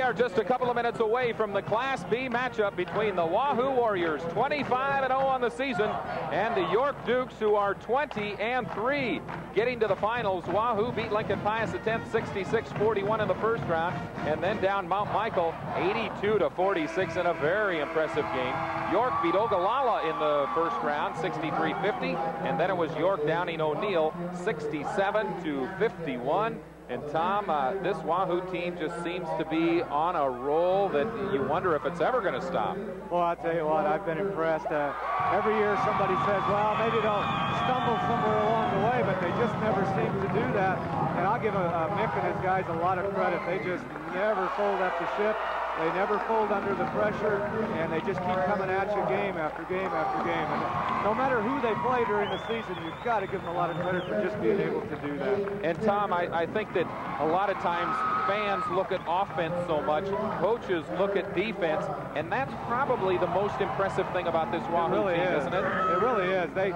are just a couple of minutes away from the Class B matchup between the Wahoo Warriors, 25-0 on the season, and the York Dukes, who are 20-3. Getting to the finals, Wahoo beat Lincoln Pius X 66-41 in the first round, and then down Mount Michael 82-46 in a very impressive game. York beat Ogallala in the first round 63-50, and then it was York downing O'Neill 67-51. And Tom, this Wahoo team just seems to be on a roll that you wonder if it's ever going to stop. Well, I'll tell you what, I've been impressed. Every year somebody says, well, maybe they'll stumble somewhere along the way, but they just never seem to do that. And I'll give Mick and his guys a lot of credit. They just never fold up the ship. They never fold under the pressure, and they just keep coming at you game after game after game. And no matter who they play during the season, you've got to give them a lot of credit for just being able to do that. And Tom, I think that a lot of times fans look at offense so much, coaches look at defense, and that's probably the most impressive thing about this Wahoo team, isn't it? It really is. They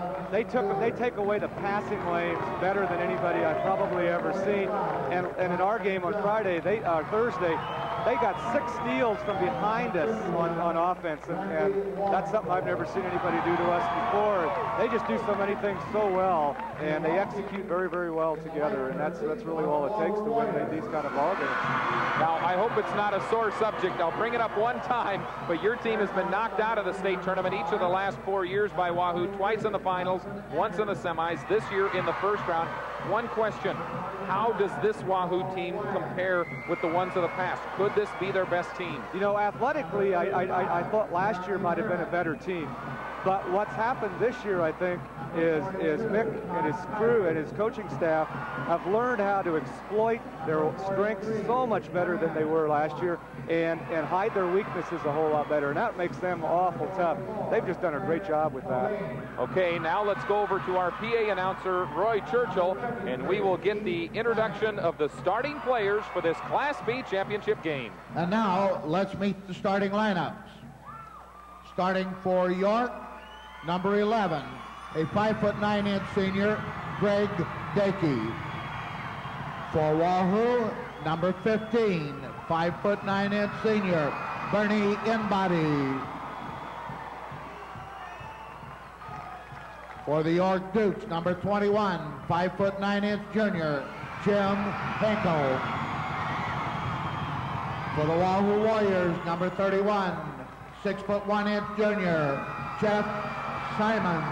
take away the passing lanes better than anybody I've probably ever seen. And in our game on Thursday, they got 6 steals from behind us on offense, and that's something I've never seen anybody do to us before. They just do so many things so well, and they execute very, very well together, and that's really all it takes to win these kind of ball games. Now, I hope it's not a sore subject. I'll bring it up one time, but your team has been knocked out of the state tournament each of the last 4 years by Wahoo, twice in the finals, once in the semis, this year in the first round. One question: how does this Wahoo team compare with the ones of the past? Could this be their best team? You know, athletically, I thought last year might have been a better team. But what's happened this year, I think, is Mick and his crew and his coaching staff have learned how to exploit their strengths so much better than they were last year, and hide their weaknesses a whole lot better, and that makes them awful tough. They've just done a great job with that. Okay, now let's go over to our PA announcer, Roy Churchill, and we will get the introduction of the starting players for this Class B championship game. And now let's meet the starting lineups. Starting for York, number 11, a 5'9" senior, Greg Dakey. For Wahoo, number 15, 5'9" senior, Bernie Inbody. For the York Dukes, number 21, 5'9" junior, Jim Henkel. For the Wahoo Warriors, number 31, 6'1" junior, Jeff Simon.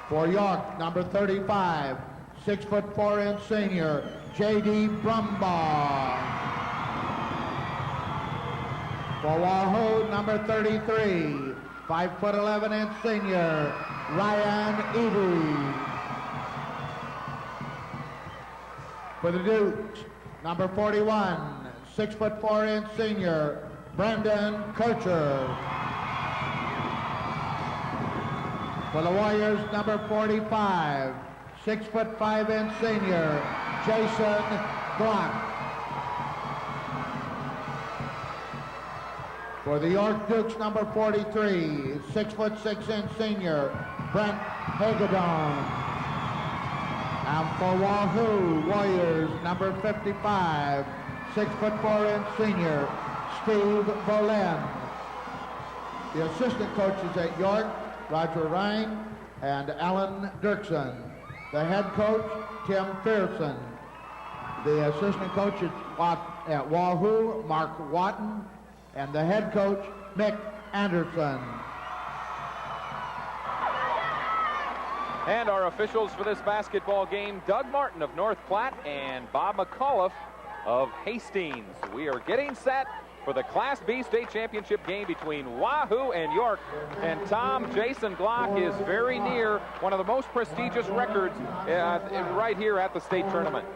For York, number 35, 6'4" senior, J.D. Brumbaugh. For Wahoo, number 33, 5'11" senior, Ryan Edey. For the Dukes, number 41, 6'4" senior, Brendan Kircher. For the Warriors, number 45, 6'5" senior, Jason Glock. For the York Dukes, number 43, 6'6" senior, Brent Hagedorn. And for Wahoo Warriors, number 55, 6'4" senior, Steve Bolen. The assistant coaches at York, Roger Ryan and Alan Dirksen. The head coach, Tim Pearson. The assistant coach at Wahoo, Mark Watton. And the head coach, Mick Anderson. And our officials for this basketball game, Doug Martin of North Platte and Bob McAuliffe of Hastings. We are getting set for the Class B state championship game between Wahoo and York. And Tom, Jason Glock is very near one of the most prestigious records right here at the state tournament.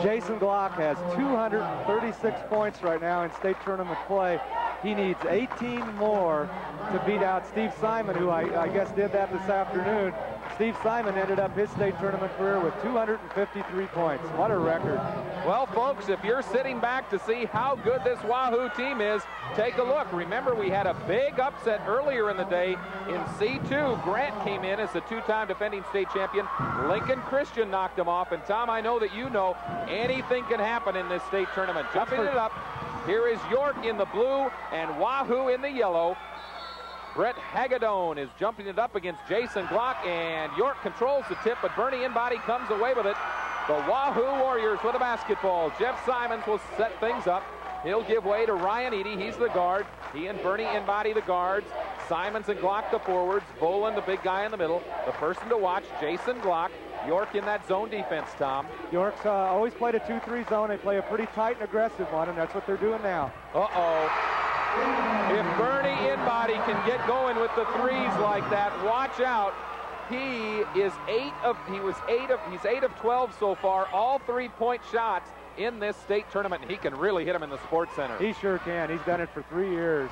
Jason Glock has 236 points right now in state tournament play. He needs 18 more to beat out Steve Simon, who I guess did that this afternoon. Steve Simon ended up his state tournament career with 253 points. What a record. Well, folks, if you're sitting back to see how good this Wahoo team is, take a look. Remember, we had a big upset earlier in the day. In C2, Grant came in as the two-time defending state champion. Lincoln Christian knocked him off. And, Tom, I know that you know anything can happen in this state tournament. Jumping it up, here is York in the blue and Wahoo in the yellow. Brett Hagedorn is jumping it up against Jason Glock, and York controls the tip, but Bernie Inbody comes away with it. The Wahoo Warriors with a basketball. Jeff Simons will set things up. He'll give way to Ryan Eady. He's the guard. He and Bernie Inbody the guards. Simons and Glock the forwards. Volan, the big guy in the middle. The person to watch, Jason Glock. York in that zone defense, Tom. York's always played a 2-3 zone. They play a pretty tight and aggressive one, and that's what they're doing now. Uh-oh. If Bernie Inbody can get going with the threes like that, watch out. He's 8 of 12 so far, all 3-point shots in this state tournament, and he can really hit them in the Sports Center. He sure can. He's done it for 3 years.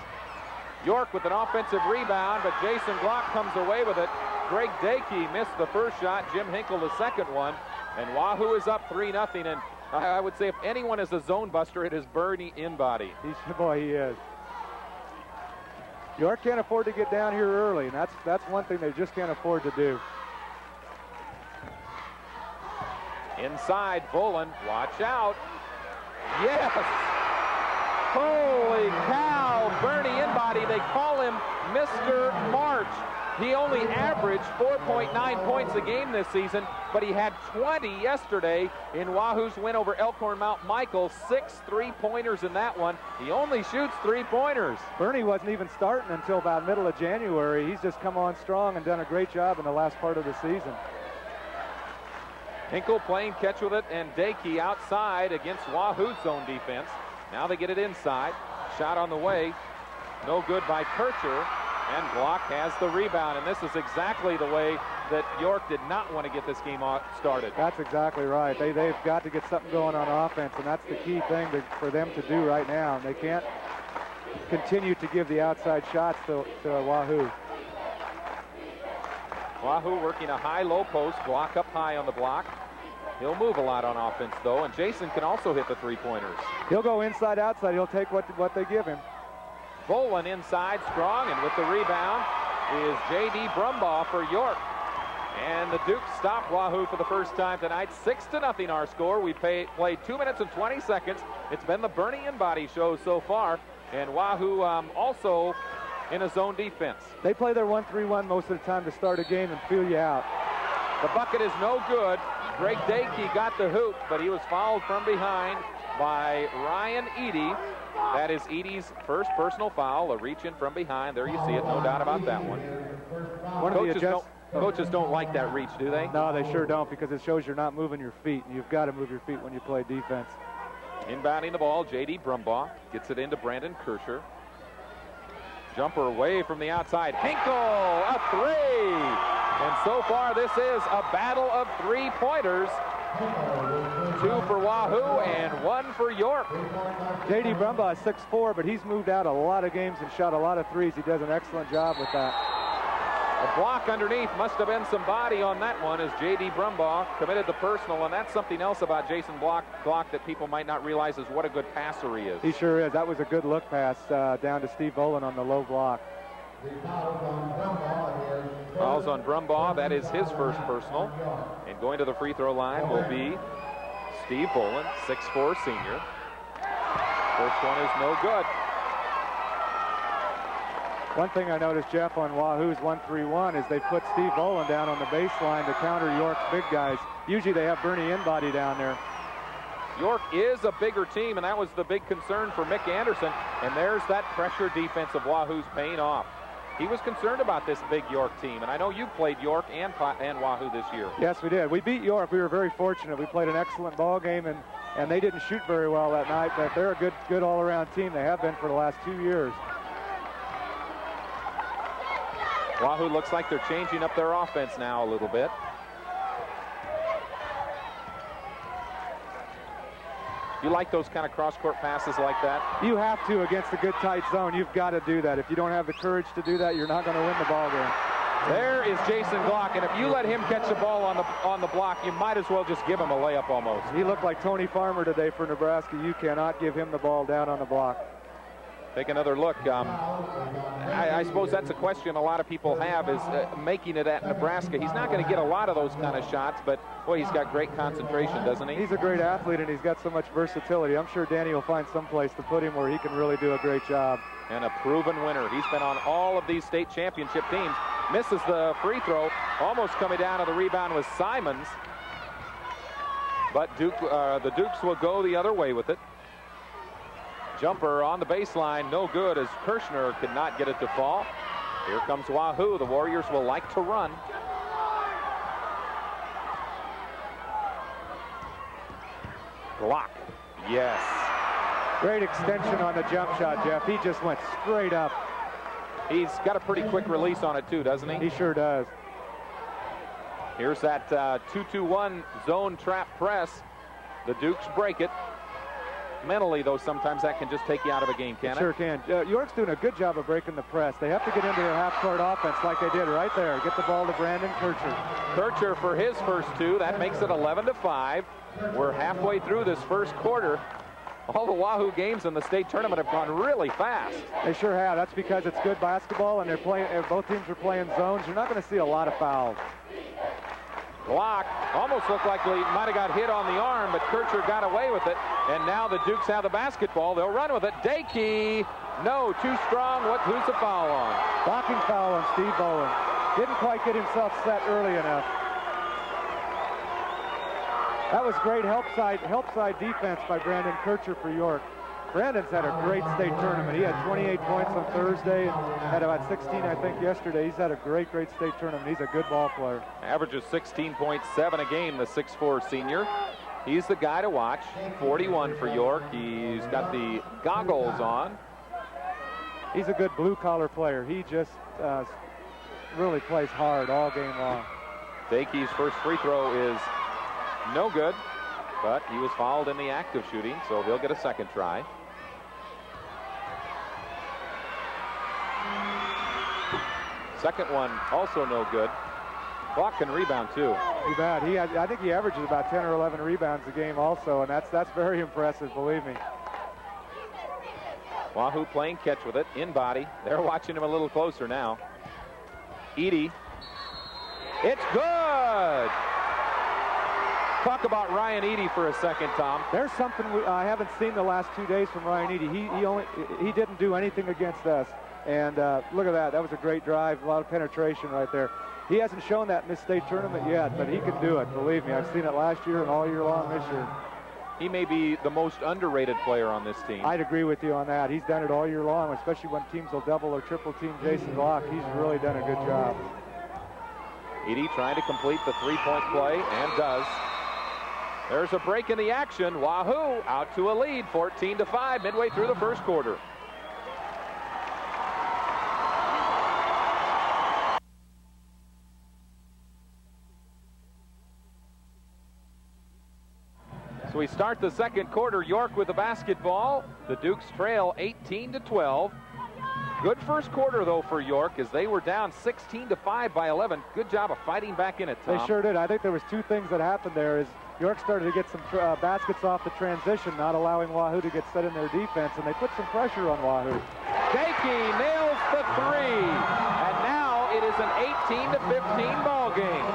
York with an offensive rebound, but Jason Glock comes away with it. Greg Dakey missed the first shot, Jim Hinkle the second one, and Wahoo is up 3-0, and I would say if anyone is a zone buster, it is Bernie Inbody. Boy, he is. York can't afford to get down here early, and that's one thing they just can't afford to do. Inside, Volan, watch out. Yes! Holy cow, Bernie Inbody, they call him Mr. March. He only averaged 4.9 points a game this season, but he had 20 yesterday in Wahoo's win over Elkhorn Mount Michael. 6 3-pointers in that one. He only shoots 3-pointers. Bernie wasn't even starting until about middle of January. He's just come on strong and done a great job in the last part of the season. Hinkle playing catch with it, and Dakey outside against Wahoo's zone defense. Now they get it inside. Shot on the way. No good by Kircher. And Glock has the rebound, and this is exactly the way that York did not want to get this game started. That's exactly right. They've got to get something going on offense, and that's the key thing for them to do right now. They can't continue to give the outside shots to Wahoo. Wahoo working a high-low post. Glock up high on the block. He'll move a lot on offense, though, and Jason can also hit the 3-pointers. He'll go inside, outside. He'll take what they give him. Volan inside, strong, and with the rebound is J.D. Brumbaugh for York. And the Dukes stop Wahoo for the first time tonight. 6-0 our score. We played 2 minutes and 20 seconds. It's been the Bernie Inbody show so far. And Wahoo also in a zone defense. They play their 1-3-1 most of the time to start a game and feel you out. The bucket is no good. Greg Dakey got the hoop, but he was fouled from behind by Ryan Eady. That is Eady's first personal foul, a reach in from behind. There you see it, no doubt about that one. Coaches don't like that reach, do they? No, they sure don't, because it shows you're not moving your feet, and you've got to move your feet when you play defense. Inbounding the ball, J.D. Brumbaugh gets it into Brandon Kircher. Jumper away from the outside. Hinkle, a three! And so far, this is a battle of 3-pointers. 2 for Wahoo and 1 for York. J.D. Brumbaugh is 6'4", but he's moved out a lot of games and shot a lot of threes. He does an excellent job with that. A block underneath, must have been some body on that one, as J.D. Brumbaugh committed the personal, and that's something else about Jason Glock that people might not realize is what a good passer he is. He sure is. That was a good look pass down to Steve Volan on the low block. Fouls on Brumbaugh. That is his first personal. And going to the free throw line will be Steve Volan, 6'4" senior. First one is no good. One thing I noticed, Jeff, on Wahoo's 1-3-1 is they put Steve Volan down on the baseline to counter York's big guys. Usually they have Bernie Inbody down there. York is a bigger team, and that was the big concern for Mick Anderson. And there's that pressure defense of Wahoo's paying off. He was concerned about this big York team, and I know you played York and Wahoo this year. Yes, we did. We beat York. We were very fortunate. We played an excellent ball game, and they didn't shoot very well that night, but they're a good all-around team. They have been for the last 2 years. Wahoo looks like they're changing up their offense now a little bit. You like those kind of cross-court passes like that? You have to against a good tight zone. You've got to do that. If you don't have the courage to do that, you're not going to win the ball game. There is Jason Glock, and if you let him catch the ball on the block, you might as well just give him a layup almost. He looked like Tony Farmer today for Nebraska. You cannot give him the ball down on the block. Take another look. I suppose that's a question a lot of people have, is making it at Nebraska. He's not going to get a lot of those kind of shots, but boy, he's got great concentration, doesn't he? He's a great athlete, and he's got so much versatility. I'm sure Danny will find some place to put him where he can really do a great job. And a proven winner. He's been on all of these state championship teams. Misses the free throw. Almost coming down to the rebound was Simons. But the Dukes will go the other way with it. Jumper on the baseline, no good, as Kirshner could not get it to fall. Here comes Wahoo. The Warriors will like to run. Glock, yes. Great extension on the jump shot, Jeff. He just went straight up. He's got a pretty quick release on it too, doesn't he? He sure does. Here's that 2-2-1 zone trap press. The Dukes break it. Mentally, though, sometimes that can just take you out of a game, can it? Sure can. York's doing a good job of breaking the press. They have to get into their half-court offense like they did right there. Get the ball to Brandon Kircher. Kircher for his first two. That makes it 11-5. We're halfway through this first quarter. All the Wahoo games in the state tournament have gone really fast. They sure have. That's because it's good basketball, and they're playing. Both teams are playing zones. You're not going to see a lot of fouls. Glock almost looked like he might have got hit on the arm, but Kircher got away with it. And now the Dukes have the basketball. They'll run with it. Dakey, no, too strong. Who's the foul on? Blocking foul on Steve Bowen. Didn't quite get himself set early enough. That was great help side defense by Brandon Kircher for York. Brandon's had a great state tournament. He had 28 points on Thursday, had about 16, I think, yesterday. He's had a great state tournament. He's a good ball player. Averages 16.7 a game, the 6'4 senior. He's the guy to watch. 41 for York. He's got the goggles on. He's a good blue-collar player. He just really plays hard all game long. Dakey's first free throw is no good, but he was fouled in the act of shooting, so he'll get a second try. Second one also no good. Glock can rebound too. Too bad. I think he averages about 10 or 11 rebounds a game also, and that's very impressive, believe me. Wahoo playing catch with it, in body. They're watching him a little closer now. Edie. It's good! Talk about Ryan Edie for a second, Tom. There's something I haven't seen the last 2 days from Ryan Edie. He didn't do anything against us. And look at that. That was a great drive, a lot of penetration right there. He hasn't shown that in this state tournament yet, but he can do it. Believe me, I've seen it last year and all year long this year. He may be the most underrated player on this team. I'd agree with you on that. He's done it all year long, especially when teams will double or triple team Jason Glock. He's really done a good job. Edie trying to complete the three-point play, and does. There's a break in the action. Wahoo out to a lead, 14-5, midway through the first quarter. So we start the second quarter. York with the basketball. The Dukes trail 18-12. Good first quarter, though, for York, as they were down 16-5 by 11. Good job of fighting back in it, Tom. They sure did. I think there was two things that happened there. Is York started to get some baskets off the transition, not allowing Wahoo to get set in their defense, and they put some pressure on Wahoo. Dakey nails the three, and now it is an 18-15 ball game.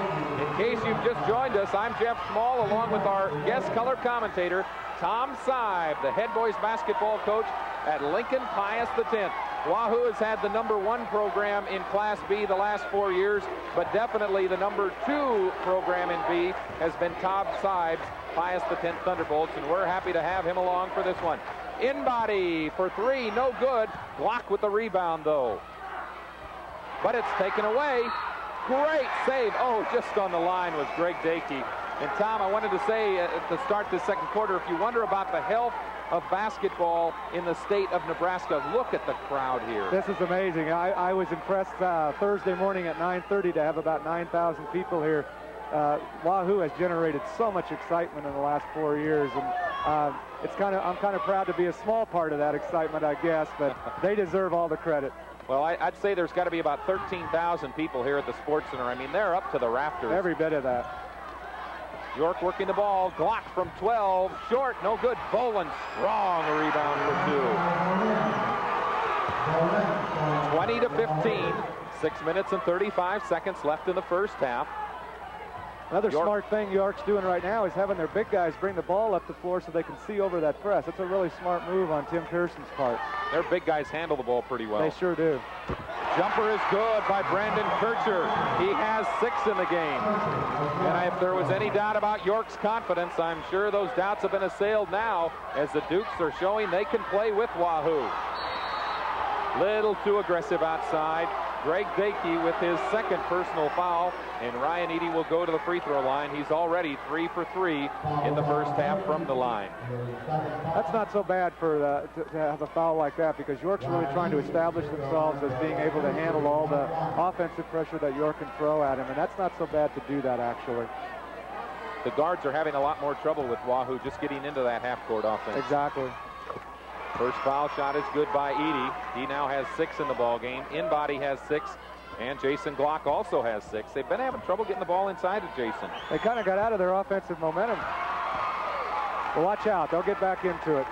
In case you've just joined us, I'm Jeff Small, along with our guest color commentator, Tom Seib, the head boys basketball coach at Lincoln Pius X. Wahoo has had the #1 program in Class B the last 4 years, but definitely the #2 program in B has been Tom Seib's Pius X Thunderbolts, and we're happy to have him along for this one. In body for three, no good. Block with the rebound, though. But it's taken away. Great save. Oh, just on the line was Greg Dakey. And Tom, I wanted to say to start the second quarter, if you wonder about the health of basketball in the state of Nebraska, look at the crowd here. This is amazing. I was impressed Thursday morning at 9:30 to have about 9,000 people here. Wahoo has generated so much excitement in the last 4 years, and I'm kind of proud to be a small part of that excitement, I guess, but they deserve all the credit. Well, I'd say there's got to be about 13,000 people here at the Sports Center. I mean, they're up to the rafters. Every bit of that. York working the ball. Glock from 12. Short. No good. Boland strong. A rebound for 2. 20 to 15. 6 minutes and 35 seconds left in the first half. Another smart thing York's doing right now is having their big guys bring the ball up the floor so they can see over that press. That's a really smart move on Tim Pearson's part. Their big guys handle the ball pretty well. They sure do. Jumper is good by Brandon Kircher. He has 6 in the game. And if there was any doubt about York's confidence, I'm sure those doubts have been assailed now as the Dukes are showing they can play with Wahoo. Little too aggressive outside. Greg Dakey with his second personal foul, and Ryan Eady will go to the free throw line. He's already 3 for 3 in the first half from the line. That's not so bad for to have a foul like that, because York's really trying to establish themselves as being able to handle all the offensive pressure that York can throw at him, and that's not so bad to do that, actually. The guards are having a lot more trouble with Wahoo just getting into that half-court offense. Exactly. First foul shot is good by Eady. He now has 6 in the ball game. Inbody has 6, and Jason Glock also has 6. They've been having trouble getting the ball inside of Jason. They kind of got out of their offensive momentum. Well, watch out. They'll get back into it.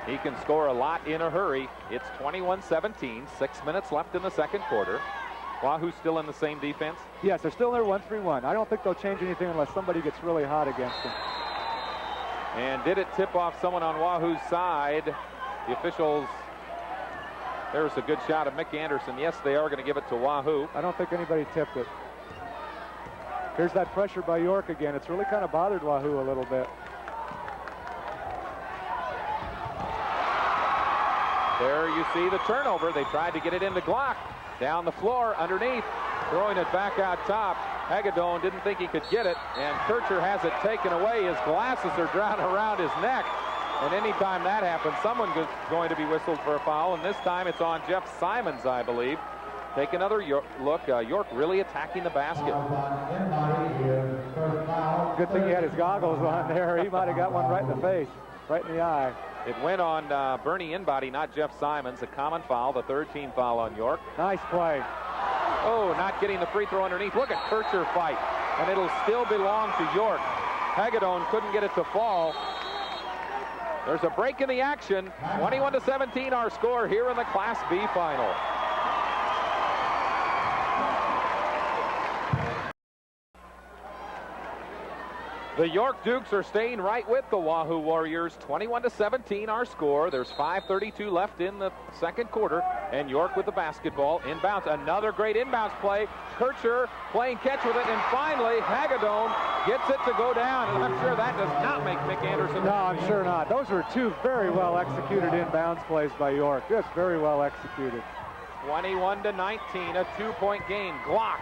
He can score a lot in a hurry. It's 21-17. 6 minutes left in the second quarter. Wahoo still in the same defense? Yes, they're still in their 1-3-1. I don't think they'll change anything unless somebody gets really hot against them. And did it tip off someone on Wahoo's side? The officials, there's a good shot of Mick Anderson. Yes, they are going to give it to Wahoo. I don't think anybody tipped it. Here's that pressure by York again. It's really kind of bothered Wahoo a little bit. There you see the turnover. They tried to get it into Glock. Down the floor, underneath, throwing it back out top. Hagedorn didn't think he could get it, and Kircher has it taken away. His glasses are drawn around his neck, and anytime that happens, someone's going to be whistled for a foul, and this time it's on Jeff Simons, I believe. Take another look. York really attacking the basket. Good thing he had his goggles on there. He might have got one right in the face, right in the eye. It went on Bernie Inbody, not Jeff Simons. A common foul, the third team foul on York. Nice play. Oh, not getting the free throw underneath. Look at Kircher fight, and it'll still belong to York. Hagedorn couldn't get it to fall. There's a break in the action. 21-17 our score here in the Class B final. The York Dukes are staying right with the Wahoo Warriors. 21-17 our score. There's 5:32 left in the second quarter, and York with the basketball inbounds. Another great inbounds play. Kircher playing catch with it, and finally Hagedorn gets it to go down, and I'm sure that does not make Mick Anderson. No, I'm sure not. Those were two very well executed inbounds plays by York. Just very well executed. 21-19, a 2-point game. Glock,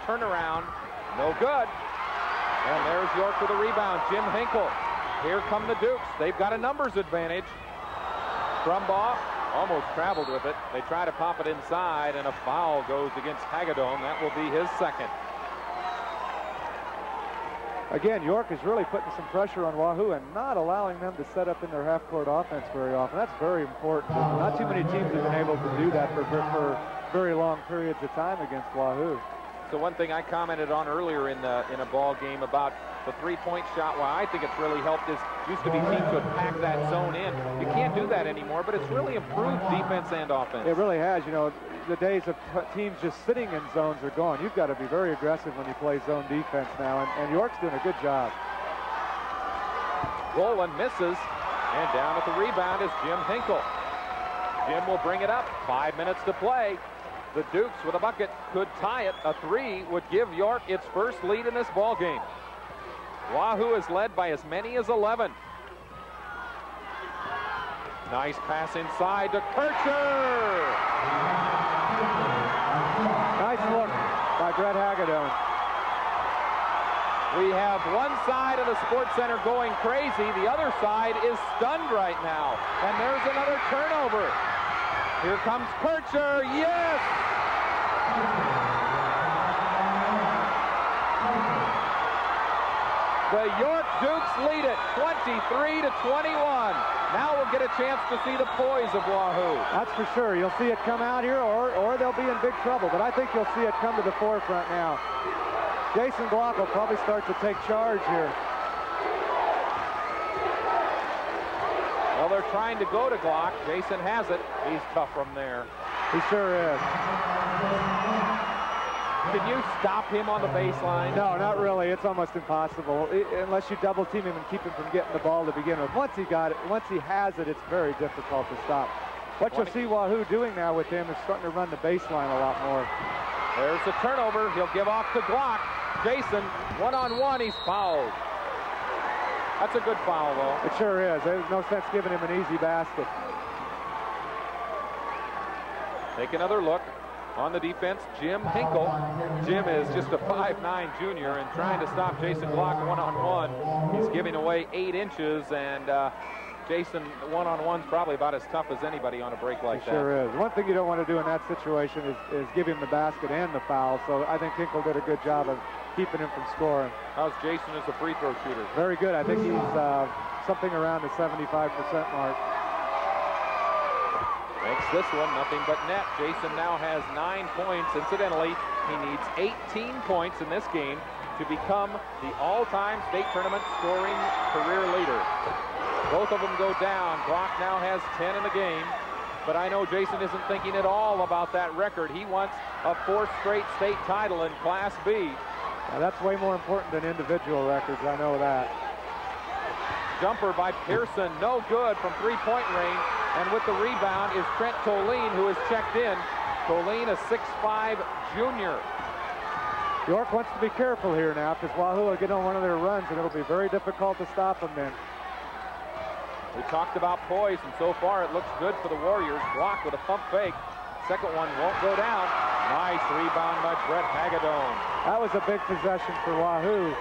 turnaround, no good. And there's York with a rebound. Jim Hinkle. Here come the Dukes. They've got a numbers advantage. Brumbaugh almost traveled with it. They try to pop it inside, and a foul goes against Hagedorn. That will be his second. Again, York is really putting some pressure on Wahoo and not allowing them to set up in their half-court offense very often. That's very important. Not too many teams have been able to do that for very long periods of time against Wahoo. So one thing I commented on earlier in a ball game about the three-point shot, why I think it's really helped is used to be teams would pack that zone in. You can't do that anymore, but it's really improved defense and offense. It really has. You know, the days of teams just sitting in zones are gone. You've got to be very aggressive when you play zone defense now, and York's doing a good job. Roland misses, and down at the rebound is Jim Hinkle. Jim will bring it up. 5 minutes to play. The Dukes with a bucket could tie it. A three would give York its first lead in this ball game. Wahoo is led by as many as 11. Nice pass inside to Kircher. Nice look by Brett Hagedorn. We have one side of the Sports Center going crazy. The other side is stunned right now. And there's another turnover. Here comes Kircher. Yes! The York Dukes lead it 23-21. Now we'll get a chance to see the poise of Wahoo. That's for sure. You'll see it come out here, or they'll be in big trouble. But I think you'll see it come to the forefront now. Jason Glock will probably start to take charge here. Well, they're trying to go to Glock. Jason has it. He's tough from there. He sure is. Can you stop him on the baseline? No, not really. It's almost impossible, unless you double team him and keep him from getting the ball to begin with. Once he has it, it's very difficult to stop. What you'll see Wahoo doing now with him is starting to run the baseline a lot more. There's the turnover. He'll give off to Glock. Jason, one-on-one, he's fouled. That's a good foul, though. It sure is. There's no sense giving him an easy basket. Take another look. On the defense, Jim Hinkle. Jim is just a 5'9" junior and trying to stop Jason Glock one-on-one. He's giving away 8 inches, and Jason one-on-one's probably about as tough as anybody on a break like that. Sure is. One thing you don't want to do in that situation is give him the basket and the foul, so I think Hinkle did a good job of keeping him from scoring. How's Jason as a free throw shooter? Very good. I think he's something around the 75% mark. Makes this one nothing but net. Jason now has 9 points. Incidentally, he needs 18 points in this game to become the all-time state tournament scoring career leader. Both of them go down. Glock now has 10 in the game. But I know Jason isn't thinking at all about that record. He wants a 4th straight state title in Class B. Now, that's way more important than individual records. I know that. Jumper by Pearson. No good from three-point range. And with the rebound is Trent Toline, who is checked in. Toline, a 6'5" junior. York wants to be careful here now because Wahoo will get on one of their runs, and it'll be very difficult to stop them then. We talked about poise, and so far it looks good for the Warriors. Block with a pump fake. Second one won't go down. Nice rebound by Brett Hagedorn. That was a big possession for Wahoo.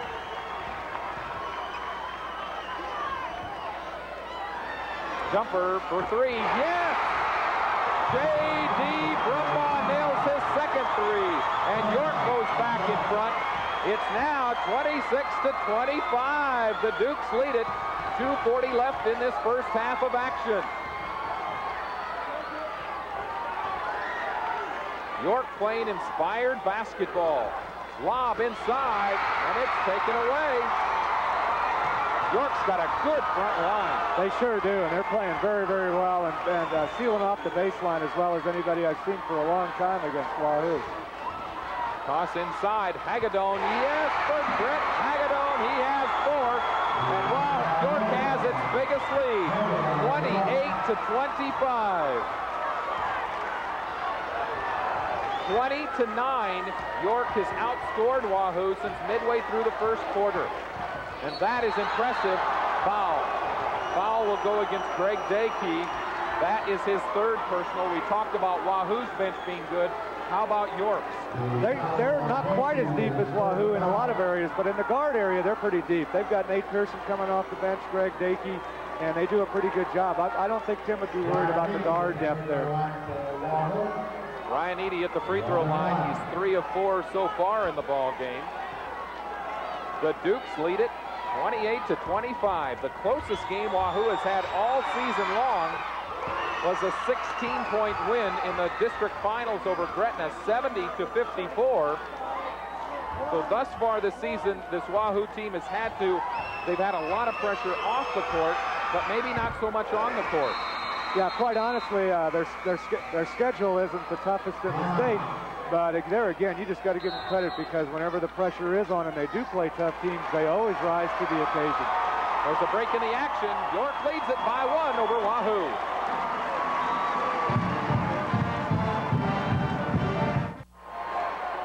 Jumper for 3. Yes! J.D. Brumbaugh nails his second 3. And York goes back in front. It's now 26-25. The Dukes lead it. 2:40 left in this first half of action. York playing inspired basketball. Lob inside, and it's taken away. York's got a good front line. They sure do, and they're playing very, very well and sealing off the baseline as well as anybody I've seen for a long time against Wahoo. Toss inside, Hagedorn, yes, for Brett Hagedorn, he has 4. And York has its biggest lead, 28-25. 20-9, York has outscored Wahoo since midway through the first quarter. And that is impressive. Foul. Foul will go against Greg Dakey. That is his 3rd personal. We talked about Wahoo's bench being good. How about York's? They're not quite as deep as Wahoo in a lot of areas, but in the guard area, they're pretty deep. They've got Nate Pearson coming off the bench, Greg Dakey, and they do a pretty good job. I don't think Tim would be worried about the guard depth there. Ryan Eady at the free throw line. He's 3 of 4 so far in the ball game. The Dukes lead it 28-25. The closest game Wahoo has had all season long was a 16-point win in the district finals over Gretna, 70-54. So thus far this season, this Wahoo team they've had a lot of pressure off the court, but maybe not so much on the court. Yeah, quite honestly, their schedule isn't the toughest in the state, but there again, you just got to give them credit because whenever the pressure is on and they do play tough teams, they always rise to the occasion. There's a break in the action. York leads it by 1 over Wahoo.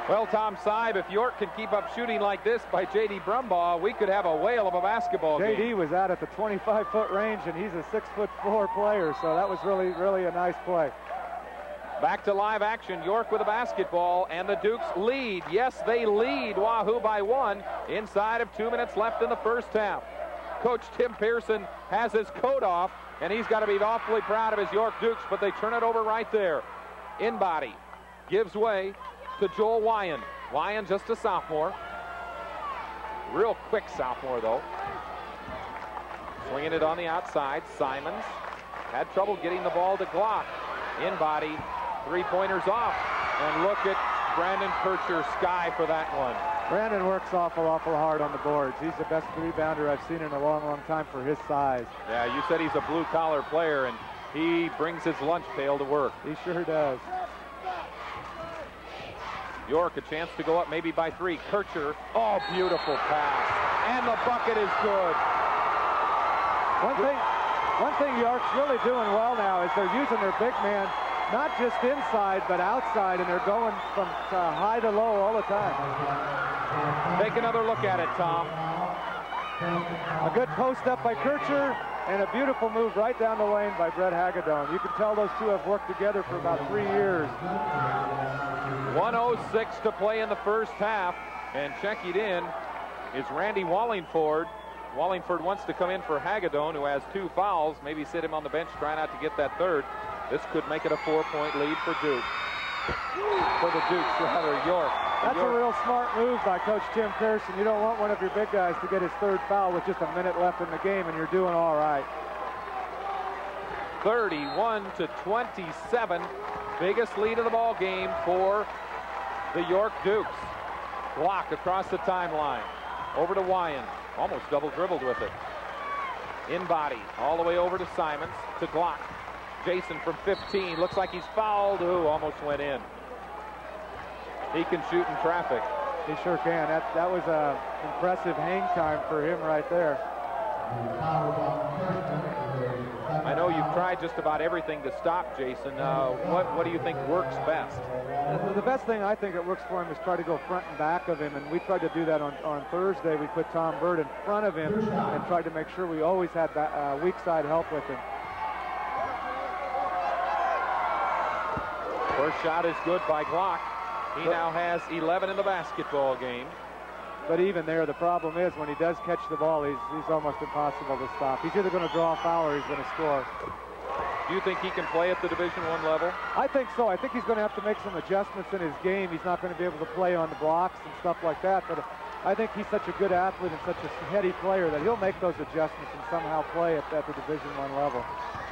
Well, Tom Seib, if York can keep up shooting like this by J.D. Brumbaugh, we could have a whale of a basketball game. J.D. was out at the 25-foot range, and he's a 6'4" player, so that was really, really a nice play. Back to live action. York with a basketball, and the Dukes lead. Yes, they lead Wahoo by 1 inside of 2 minutes left in the first half. Coach Tim Pearson has his coat off, and he's got to be awfully proud of his York Dukes, but they turn it over right there. In body. Gives way to Joel Wyan. Wyan just a sophomore. Real quick sophomore, though. Swinging it on the outside. Simons had trouble getting the ball to Glock. In body, 3-pointers off. And look at Brandon Kircher sky for that one. Brandon works awful hard on the boards. He's the best rebounder I've seen in a long time for his size. Yeah, you said he's a blue-collar player, and he brings his lunch pail to work. He sure does. York, a chance to go up maybe by 3. Kircher, oh, beautiful pass. And the bucket is good. One thing York's really doing well now is they're using their big man not just inside, but outside, and they're going from high to low all the time. Take another look at it, Tom. A good post up by Kircher, and a beautiful move right down the lane by Brett Hagedorn. You can tell those two have worked together for about 3 years. 1:06 to play in the first half, and checking in is Randy Wallingford. Wallingford wants to come in for Hagedorn, who has 2 fouls. Maybe sit him on the bench, try not to get that third. This could make it a 4-point lead for Duke. For the Dukes, rather, York. That's a real smart move by Coach Tim Pearson. You don't want one of your big guys to get his 3rd foul with just a minute left in the game, and you're doing all right. 31-27. Biggest lead of the ball game for the York Dukes. Block across the timeline. Over to Wyan. Almost double dribbled with it. In body. All the way over to Simons. To Glock. Jason from 15. Looks like he's fouled. Ooh, almost went in. He can shoot in traffic. He sure can. That was a impressive hang time for him right there. I know you've tried just about everything to stop Jason. What do you think works best? The best thing I think that works for him is try to go front and back of him, and we tried to do that on Thursday. We put Tom Bird in front of him and tried to make sure we always had weak side help with him. First shot is good by Glock. He now has 11 in the basketball game. But even there, the problem is when he does catch the ball, he's almost impossible to stop. He's either going to draw a foul or he's going to score. Do you think he can play at the Division I level? I think so. I think he's going to have to make some adjustments in his game. He's not going to be able to play on the blocks and stuff like that. But I think he's such a good athlete and such a heady player that he'll make those adjustments and somehow play at the Division I level.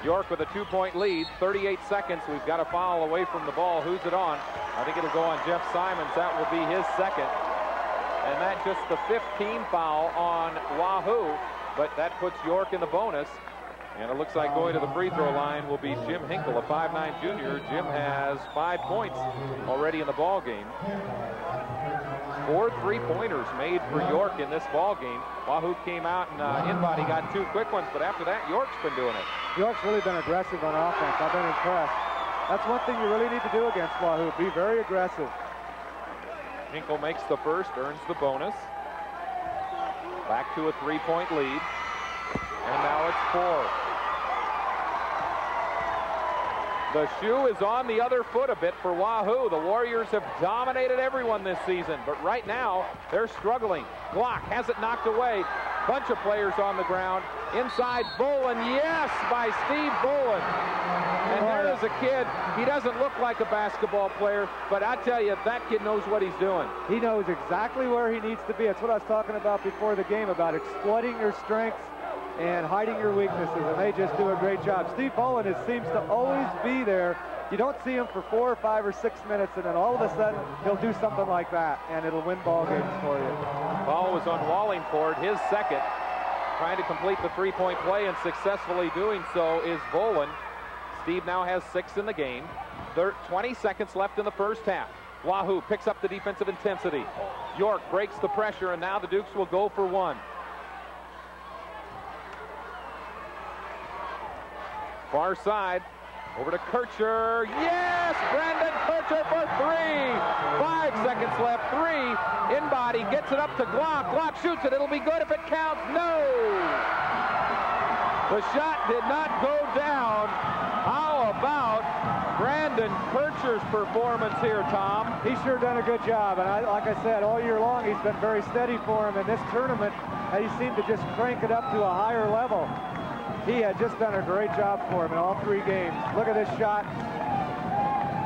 York with a 2-point lead, 38 seconds. We've got a foul away from the ball. Who's it on? I think it'll go on Jeff Simons. That will be his second. And that's just the 15th foul on Wahoo. But that puts York in the bonus. And it looks like going to the free throw line will be Jim Hinkle, a 5'9" junior. Jim has 5 points already in the ball game. 4 3-pointers made for York in this ball game. Wahoo came out and in-body got 2 quick ones, but after that, York's been doing it. York's really been aggressive on offense. I've been impressed. That's one thing you really need to do against Wahoo. Be very aggressive. Hinkle makes the first, earns the bonus. Back to a 3-point lead. And now it's 4. The shoe is on the other foot a bit for Wahoo. The Warriors have dominated everyone this season, but right now they're struggling. Glock has it knocked away. Bunch of players on the ground. Inside, Bolin, yes, by Steve Bolin. And there is a kid. He doesn't look like a basketball player, but I tell you, that kid knows what he's doing. He knows exactly where he needs to be. That's what I was talking about before the game, about exploiting your strengths and hiding your weaknesses, and they just do a great job. Steve Bolin seems to always be there. You don't see him for 4 or 5 or 6 minutes, and then all of a sudden he'll do something like that, and it'll win ball games for you. Ball was on Wallingford, his second. Trying to complete the 3-point play, and successfully doing so is Bolin. Steve now has 6 in the game. 20 seconds left in the first half. Wahoo picks up the defensive intensity. York breaks the pressure, and now the Dukes will go for 1. Far side, over to Kircher. Yes, Brandon Kircher for 3. 5 seconds left, 3. In body, gets it up to Glock. Glock shoots it, it'll be good if it counts. No! The shot did not go down. How about Brandon Kircher's performance here, Tom? He's sure done a good job, and like I said, all year long he's been very steady for him. In this tournament, he seemed to just crank it up to a higher level. He had just done a great job for him in all 3 games. Look at this shot.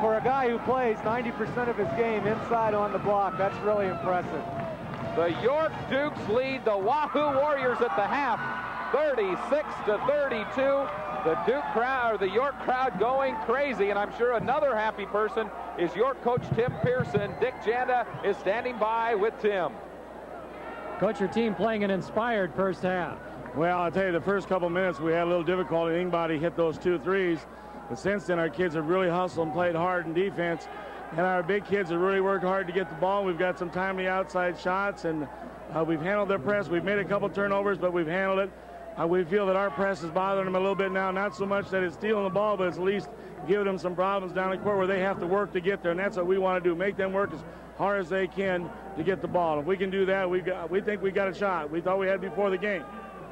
For a guy who plays 90% of his game inside on the block, that's really impressive. The York Dukes lead the Wahoo Warriors at the half, 36-32. The Duke crowd, or the York crowd, going crazy, and I'm sure another happy person is York coach Tim Pearson. Dick Janda is standing by with Tim. Coach, your team playing an inspired first half. Well, I'll tell you, the first couple minutes we had a little difficulty. Anybody hit those 2 threes, but since then our kids have really hustled and played hard in defense, and our big kids have really worked hard to get the ball. We've got some timely outside shots, and we've handled their press. We've made a couple turnovers, but we've handled it. We feel that our press is bothering them a little bit now. Not so much that it's stealing the ball, but it's at least giving them some problems down the court where they have to work to get there, and that's what we want to do, make them work as hard as they can to get the ball. If we can do that, we think we got a shot. We thought we had before the game.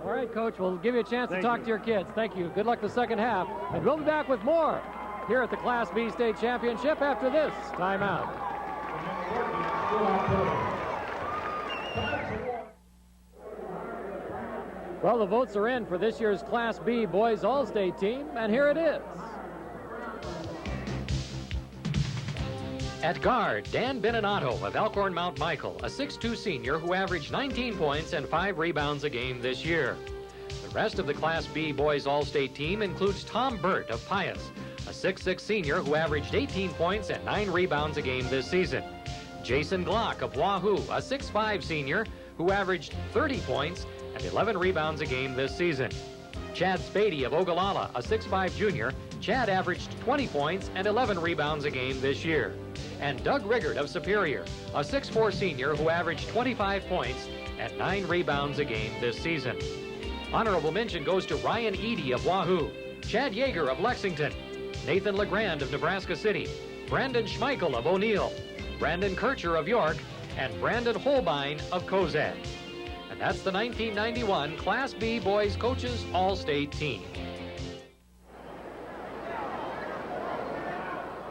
All right, Coach, we'll give you a chance to talk to your kids. Thank you. Good luck the second half, and we'll be back with more here at the Class B State Championship after this timeout. Well, the votes are in for this year's Class B Boys All-State team, and here it is. At guard, Dan Beninato of Elkhorn Mount Michael, a 6'2 senior who averaged 19 points and 5 rebounds a game this year. The rest of the Class B Boys All-State team includes Tom Burt of Pius, a 6'6 senior who averaged 18 points and 9 rebounds a game this season. Jason Glock of Wahoo, a 6'5 senior who averaged 30 points and 11 rebounds a game this season. Chad Spady of Ogallala, a 6'5 junior. Chad averaged 20 points and 11 rebounds a game this year. And Doug Riggert of Superior, a 6'4 senior who averaged 25 points and 9 rebounds a game this season. Honorable mention goes to Ryan Eady of Wahoo, Chad Yeager of Lexington, Nathan LeGrand of Nebraska City, Brandon Schmeichel of O'Neill, Brandon Kircher of York, and Brandon Holbein of Cozad. And that's the 1991 Class B Boys Coaches All-State team.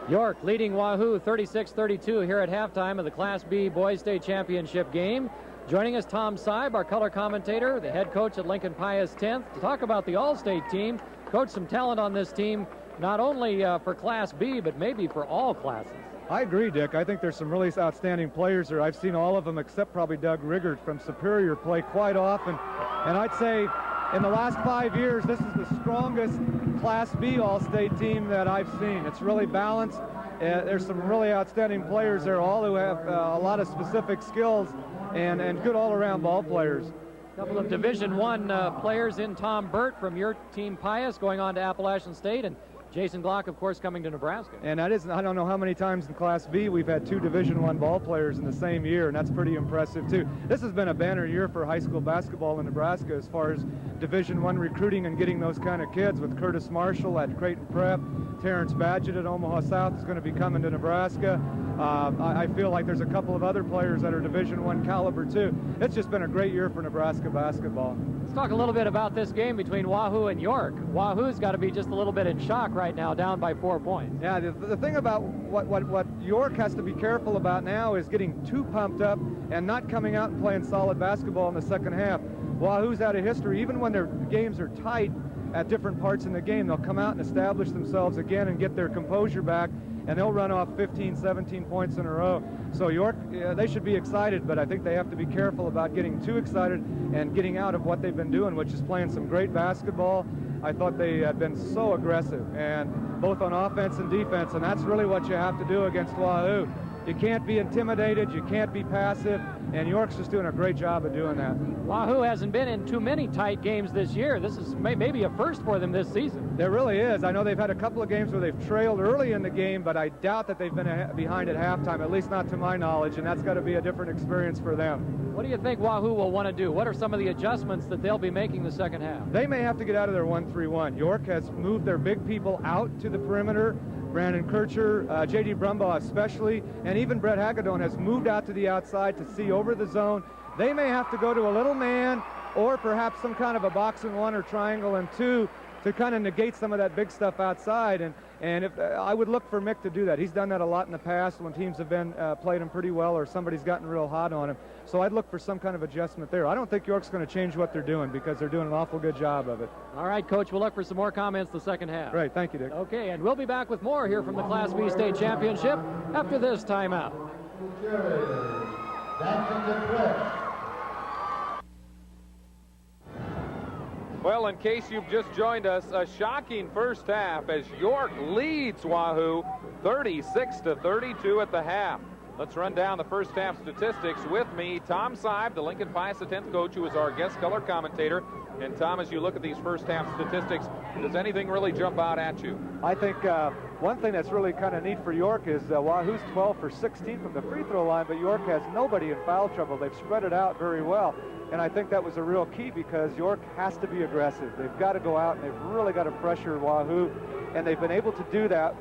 York leading Wahoo 36-32 here at halftime of the Class B Boys State Championship game. Joining us, Tom Seib, our color commentator, the head coach at Lincoln Pius 10th, to talk about the All-State team. Coach, some talent on this team, not only for Class B, but maybe for all classes. I agree, Dick. I think there's some really outstanding players there. I've seen all of them except probably Doug Riggert from Superior play quite often. And I'd say in the last 5 years, this is the strongest Class B All-State team that I've seen. It's really balanced. There's some really outstanding players there, all who have a lot of specific skills and good all-around ball players. A couple of Division I players in Tom Burt from your team Pius going on to Appalachian State, and Jason Glock, of course, coming to Nebraska. And that isn't, I don't know how many times in Class B we've had 2 Division I ball players in the same year, and that's pretty impressive, too. This has been a banner year for high school basketball in Nebraska as far as Division I recruiting and getting those kind of kids, with Curtis Marshall at Creighton Prep, Terrence Badgett at Omaha South is going to be coming to Nebraska. I feel like there's a couple of other players that are Division I caliber, too. It's just been a great year for Nebraska basketball. Let's talk a little bit about this game between Wahoo and York. Wahoo's got to be just a little bit in shock right now, down by 4 points. Yeah, the thing about what York has to be careful about now is getting too pumped up and not coming out and playing solid basketball in the second half. Wahoo's had a history, even when their games are tight at different parts in the game, they'll come out and establish themselves again and get their composure back, and they'll run off 15, 17 points in a row. So York, they should be excited, but I think they have to be careful about getting too excited and getting out of what they've been doing, which is playing some great basketball. I thought they had been so aggressive, and both on offense and defense, and that's really what you have to do against Wahoo. You can't be intimidated, you can't be passive, and York's just doing a great job of doing that. Wahoo hasn't been in too many tight games this year. This is maybe a first for them this season. There really is. I know they've had a couple of games where they've trailed early in the game, but I doubt that they've been behind at halftime, at least not to my knowledge, and that's got to be a different experience for them. What do you think Wahoo will want to do? What are some of the adjustments that they'll be making the second half? They may have to get out of their 1-3-1. York has moved their big people out to the perimeter. Brandon Kircher, J.D. Brumbaugh especially, and even Brett Hagedorn has moved out to the outside to see over the zone. They may have to go to a little man or perhaps some kind of a box and 1 or triangle and 2 to kind of negate some of that big stuff outside. And if I would look for Mick to do that. He's done that a lot in the past when teams have been played him pretty well or somebody's gotten real hot on him. So I'd look for some kind of adjustment there. I don't think York's going to change what they're doing because they're doing an awful good job of it. All right, Coach, we'll look for some more comments the second half. Great, thank you, Dick. Okay, and we'll be back with more here from the Class B State Championship after this timeout. Well, in case you've just joined us, a shocking first half as York leads Wahoo 36-32 at the half. Let's run down the first half statistics with me. Tom Seib, the Lincoln Pius X coach, who is our guest color commentator. And Tom, as you look at these first half statistics, does anything really jump out at you? I think one thing that's really kind of neat for York is Wahoo's 12 for 16 from the free throw line, but York has nobody in foul trouble. They've spread it out very well. And I think that was a real key because York has to be aggressive. They've got to go out and they've really got to pressure Wahoo. And they've been able to do that.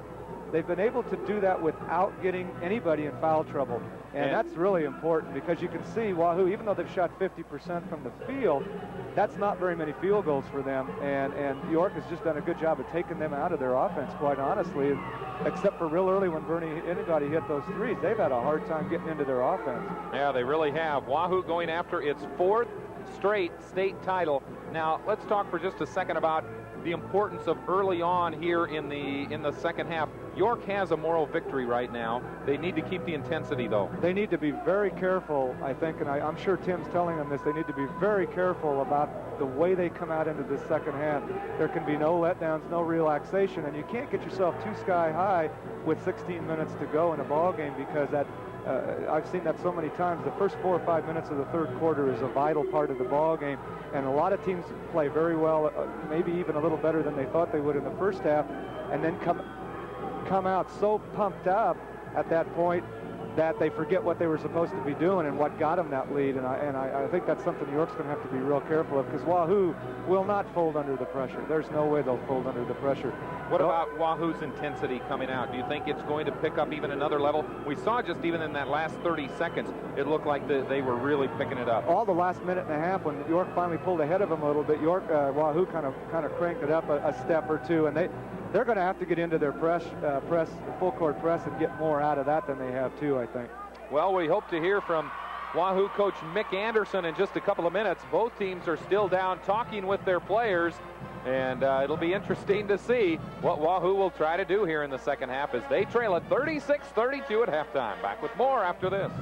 They've been able to do that without getting anybody in foul trouble. And that's really important because you can see Wahoo, even though they've shot 50% from the field, that's not very many field goals for them. And York has just done a good job of taking them out of their offense, quite honestly, except for real early when anybody hit those threes. They've had a hard time getting into their offense. Yeah, they really have. Wahoo going after its 4th straight state title. Now, let's talk for just a second about the importance of early on here in the second half. York has a moral victory right now. They need to keep the intensity, though. They need to be very careful, I think, and I'm sure Tim's telling them this. They need to be very careful about the way they come out into this second half. There can be no letdowns, no relaxation, and you can't get yourself too sky high with 16 minutes to go in a ball game because that I've seen that so many times. The first 4 or 5 minutes of the third quarter is a vital part of the ball game, and a lot of teams play very well, maybe even a little better than they thought they would in the first half, and then come out so pumped up at that point that they forget what they were supposed to be doing and what got them that lead. And I think that's something York's going to have to be real careful of because Wahoo will not fold under the pressure. There's no way they'll fold under the pressure. What about Wahoo's intensity coming out? Do you think it's going to pick up even another level? We saw just even in that last 30 seconds, it looked like they were really picking it up. All the last minute and a half when York finally pulled ahead of them a little bit, Wahoo kind of cranked it up a step or two, and they're going to have to get into their full court press and get more out of that than they have too, I think. Well, we hope to hear from Wahoo coach Mick Anderson in just a couple of minutes. Both teams are still down talking with their players, and it'll be interesting to see what Wahoo will try to do here in the second half as they trail at 36-32 at halftime. Back with more after this.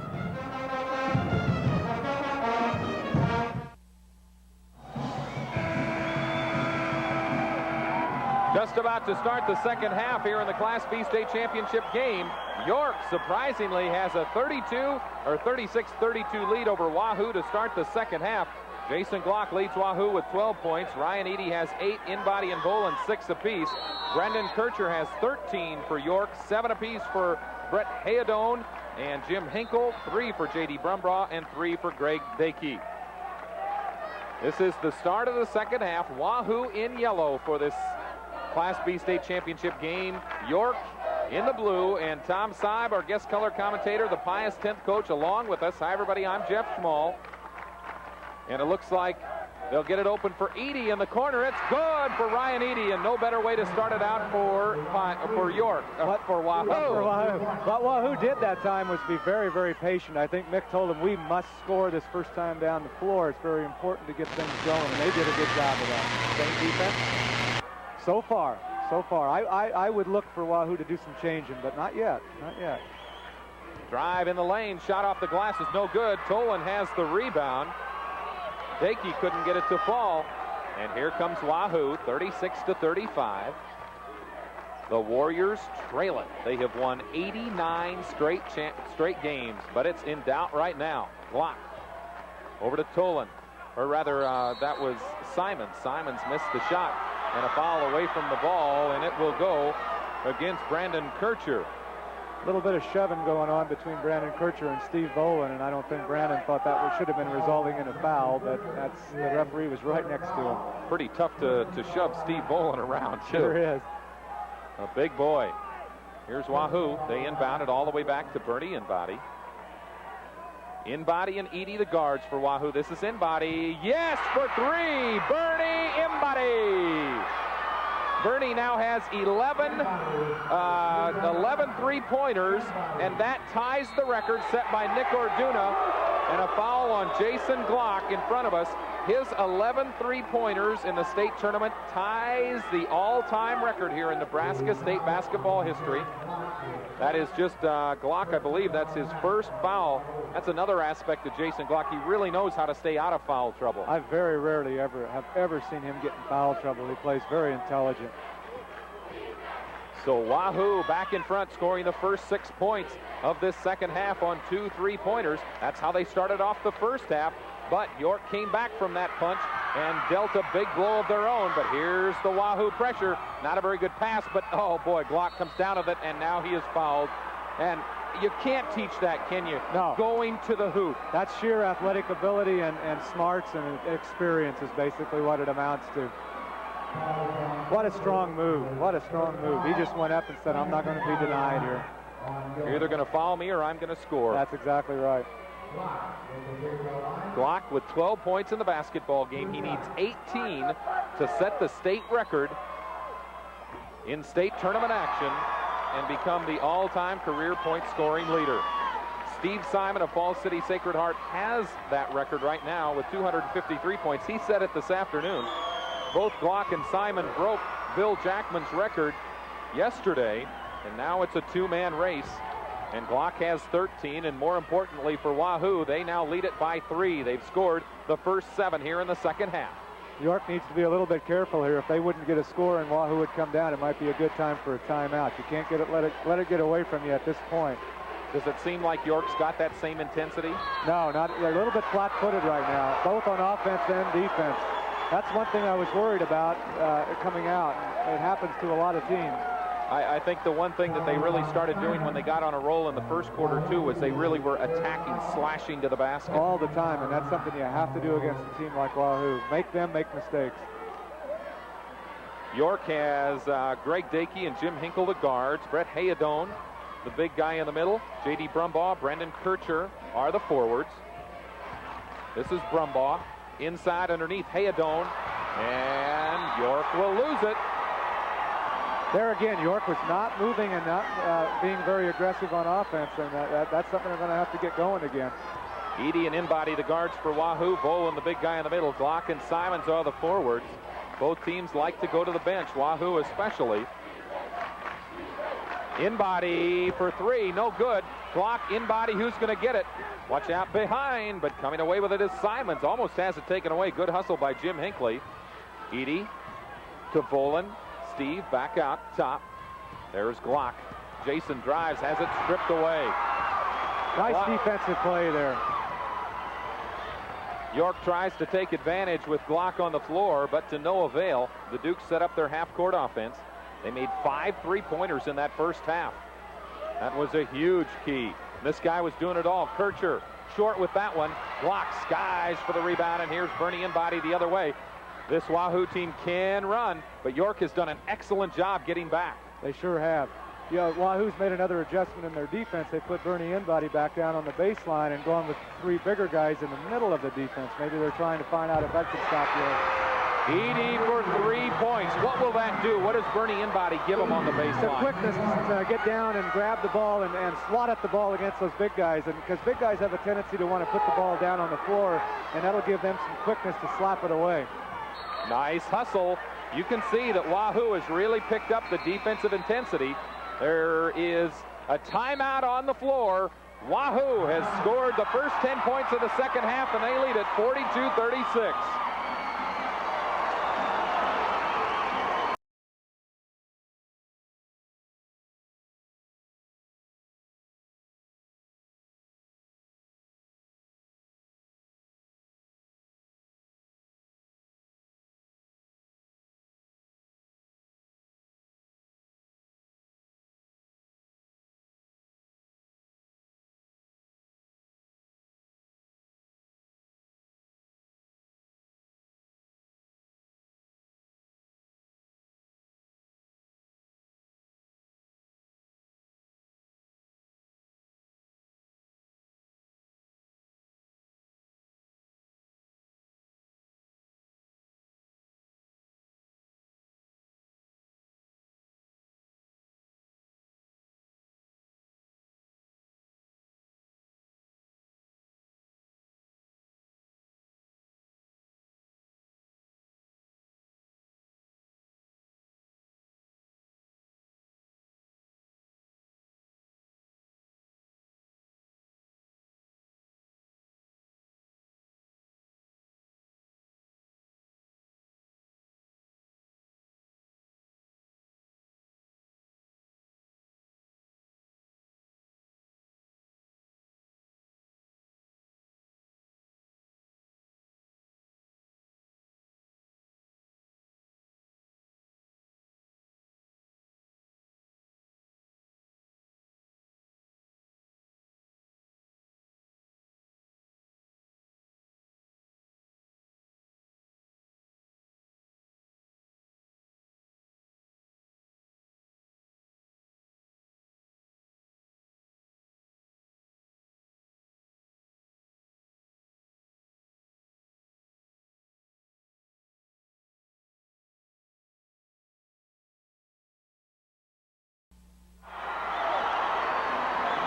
Just about to start the second half here in the Class B State Championship game. York surprisingly has a 36-32 lead over Wahoo to start the second half. Jason Glock leads Wahoo with 12 points. Ryan Eady has 8, Inbody and Boland 6 apiece. Brendan Kircher has 13 for York, 7 apiece for Brett Hayadone, and Jim Hinkle, 3 for J.D. Brumbaugh, and 3 for Greg Dakey. This is the start of the second half. Wahoo in yellow for this Class B State Championship game. York in the blue, and Tom Seib, our guest color commentator, the Pius X coach, along with us. Hi, everybody. I'm Jeff Schmall. And it looks like they'll get it open for Eady in the corner. It's good for Ryan Eady, and no better way to start it out for York, for Wahoo. What Wahoo did that time was be very, very patient. I think Mick told him we must score this first time down the floor. It's very important to get things going, and they did a good job of that. Same defense. So far. I would look for Wahoo to do some changing, but not yet. Drive in the lane, shot off the glass is no good. Tolan has the rebound. Dakey couldn't get it to fall. And here comes Wahoo, 36-35. The Warriors trail it. They have won 89 straight games, but it's in doubt right now. Glock over to Tolan. Or rather, that was Simons. Simons missed the shot. And a foul away from the ball, and it will go against Brandon Kircher. A little bit of shoving going on between Brandon Kircher and Steve Boland, and I don't think Brandon thought that should have been resulting in a foul, but the referee was right next to him. Pretty tough to shove Steve Boland around, too. Sure is. A big boy. Here's Wahoo. They inbound it all the way back to Bernie Inbody. Inbody and Eady, the guards for Wahoo. This is Inbody. Yes, for 3. Bernie Inbody. Bernie now has 11 three-pointers, and that ties the record set by Nick Orduna. And a foul on Jason Glock in front of us. His 11 three-pointers in the state tournament ties the all-time record here in Nebraska state basketball history. That is just Glock, I believe. That's his first foul. That's another aspect of Jason Glock. He really knows how to stay out of foul trouble. I very rarely have ever seen him get in foul trouble. He plays very intelligent. So Wahoo back in front, scoring the first 6 points of this second half on 2 3-pointers. That's how they started off the first half. But York came back from that punch and dealt a big blow of their own. But here's the Wahoo pressure. Not a very good pass, but oh boy, Glock comes down with it, and now he is fouled. And you can't teach that, can you? No. Going to the hoop. That's sheer athletic ability and smarts and experience is basically what it amounts to. What a strong move. What a strong move. He just went up and said, I'm not going to be denied here. You're either going to foul me or I'm going to score. That's exactly right. Glock with 12 points in the basketball game. He needs 18 to set the state record in state tournament action and become the all-time career point scoring leader. Steve Simon of Falls City Sacred Heart has that record right now with 253 points. He set it this afternoon. Both Glock and Simon broke Bill Jackman's record yesterday, and now it's a two-man race. And Glock has 13, and more importantly for Wahoo, they now lead it by 3. They've scored the first 7 here in the second half. York needs to be a little bit careful here. If they wouldn't get a score and Wahoo would come down, it might be a good time for a timeout. You can't let it get away from you at this point. Does it seem like York's got that same intensity? No, not a little bit flat-footed right now, both on offense and defense. That's one thing I was worried about coming out. It happens to a lot of teams. I think the one thing that they really started doing when they got on a roll in the first quarter, too, was they really were attacking, slashing to the basket. All the time, and that's something you have to do against a team like Wahoo. Make them make mistakes. York has Greg Dakey and Jim Hinkle, the guards. Brett Hayadone, the big guy in the middle. J.D. Brumbaugh, Brendan Kircher are the forwards. This is Brumbaugh. Inside underneath Hayadone, and York will lose it. There again, York was not moving and not being very aggressive on offense, and that's something they're going to have to get going again. Edie and Inbody, the guards for Wahoo. Boland, the big guy in the middle. Glock and Simons are the forwards. Both teams like to go to the bench, Wahoo especially. Inbody for 3, no good. Glock, Inbody, who's going to get it? Watch out behind, but coming away with it is Simons. Almost has it taken away. Good hustle by Jim Hinckley. Edie to Boland. Steve back out top. There's Glock. Jason drives, has it stripped away. Nice defensive play there. York tries to take advantage with Glock on the floor, but to no avail. The Dukes set up their half-court offense. They made 5 3-pointers in that first half. That was a huge key. This guy was doing it all. Kircher short with that one. Glock skies for the rebound, and here's Bernie Inbody the other way. This Wahoo team can run, but York has done an excellent job getting back. They sure have. Yeah, Wahoo's made another adjustment in their defense. They put Bernie Inbody back down on the baseline and gone with 3 bigger guys in the middle of the defense. Maybe they're trying to find out if that can stop York. Edie for 3 points. What will that do? What does Bernie Inbody give him on the baseline? The quickness to get down and grab the ball and swat at the ball against those big guys. And because big guys have a tendency to want to put the ball down on the floor, and that'll give them some quickness to slap it away. Nice hustle. You can see that Wahoo has really picked up the defensive intensity. There is a timeout on the floor. Wahoo has scored the first 10 points of the second half, and they lead at 42-36.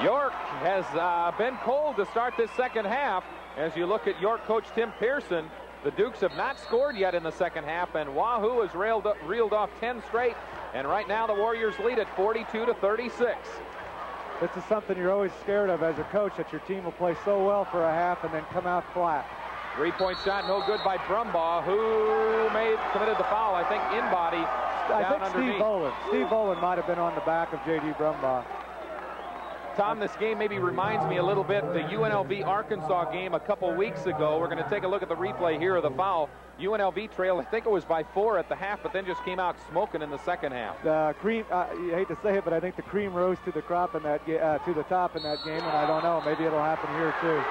York has been cold to start this second half. As you look at York coach Tim Pearson, the Dukes have not scored yet in the second half, and Wahoo has reeled off 10 straight. And right now the Warriors lead at 42-36. This is something you're always scared of as a coach, that your team will play so well for a half and then come out flat. Three-point shot, no good by Brumbaugh, who committed the foul, I think, in body. I think underneath. Steve Boland might have been on the back of J.D. Brumbaugh. Tom, this game maybe reminds me a little bit the UNLV-Arkansas game a couple weeks ago. We're going to take a look at the replay here of the foul. UNLV trailed, I think it was by 4 at the half, but then just came out smoking in the second half. Cream, you hate to say it, but I think the cream rose to the crop in that to the top in that game, and I don't know, maybe it'll happen here too.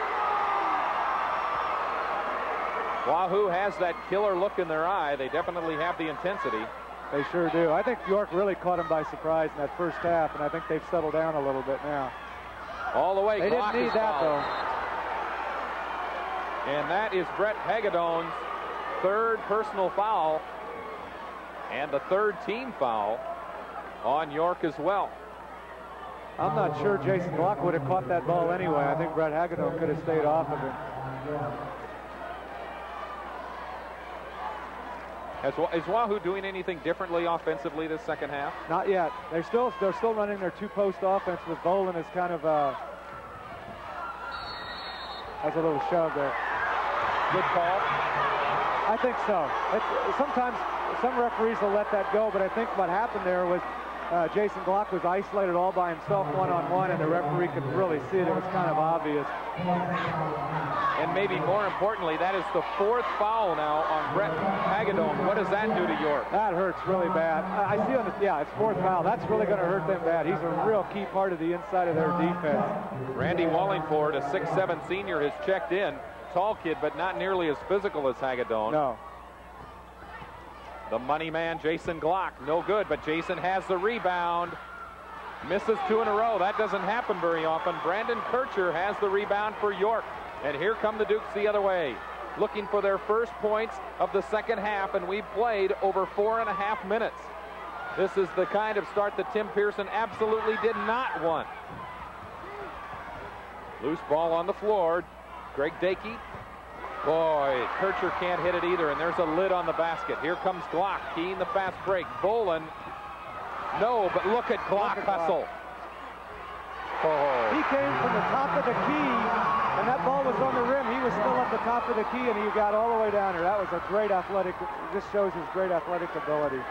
Wahoo has that killer look in their eye. They definitely have the intensity. They sure do. I think York really caught them by surprise in that first half, and I think they've settled down a little bit now. All the way. They didn't need that, though. And that is Brett Hagedorn's third personal foul and the third team foul on York as well. I'm not sure Jason Glock would have caught that ball anyway. I think Brett Hagedorn could have stayed off of him. Is Wahoo doing anything differently offensively this second half? Not yet. They're still running their two-post offense with Boland as kind of has a little shove there. Good call. I think so. Sometimes some referees will let that go, but I think what happened there was Jason Glock was isolated all by himself one-on-one, and the referee could really see it. It was kind of obvious. And maybe more importantly, that is the fourth foul now on Brett Hagedorn. What does that do to York? That hurts really bad. I see on the, yeah, it's fourth foul. That's really going to hurt them bad. He's a real key part of the inside of their defense. Randy Wallingford, a 6'7" senior, has checked in. Tall kid, but not nearly as physical as Hagedorn. No. The money man, Jason Glock, no good, but Jason has the rebound. Misses 2 in a row. That doesn't happen very often. Brandon Kircher has the rebound for York. And here come the Dukes the other way, looking for their first points of the second half, and we've played over 4.5 minutes. This is the kind of start that Tim Pearson absolutely did not want. Loose ball on the floor. Greg Dakey. Boy, Kircher can't hit it either, and there's a lid on the basket. Here comes Glock, keying the fast break. Boland, no, but look at Glock hustle. Oh. He came from the top of the key, and that ball was on the rim. He was still at the top of the key, and he got all the way down here. That was a great athletic, this shows his great athletic ability.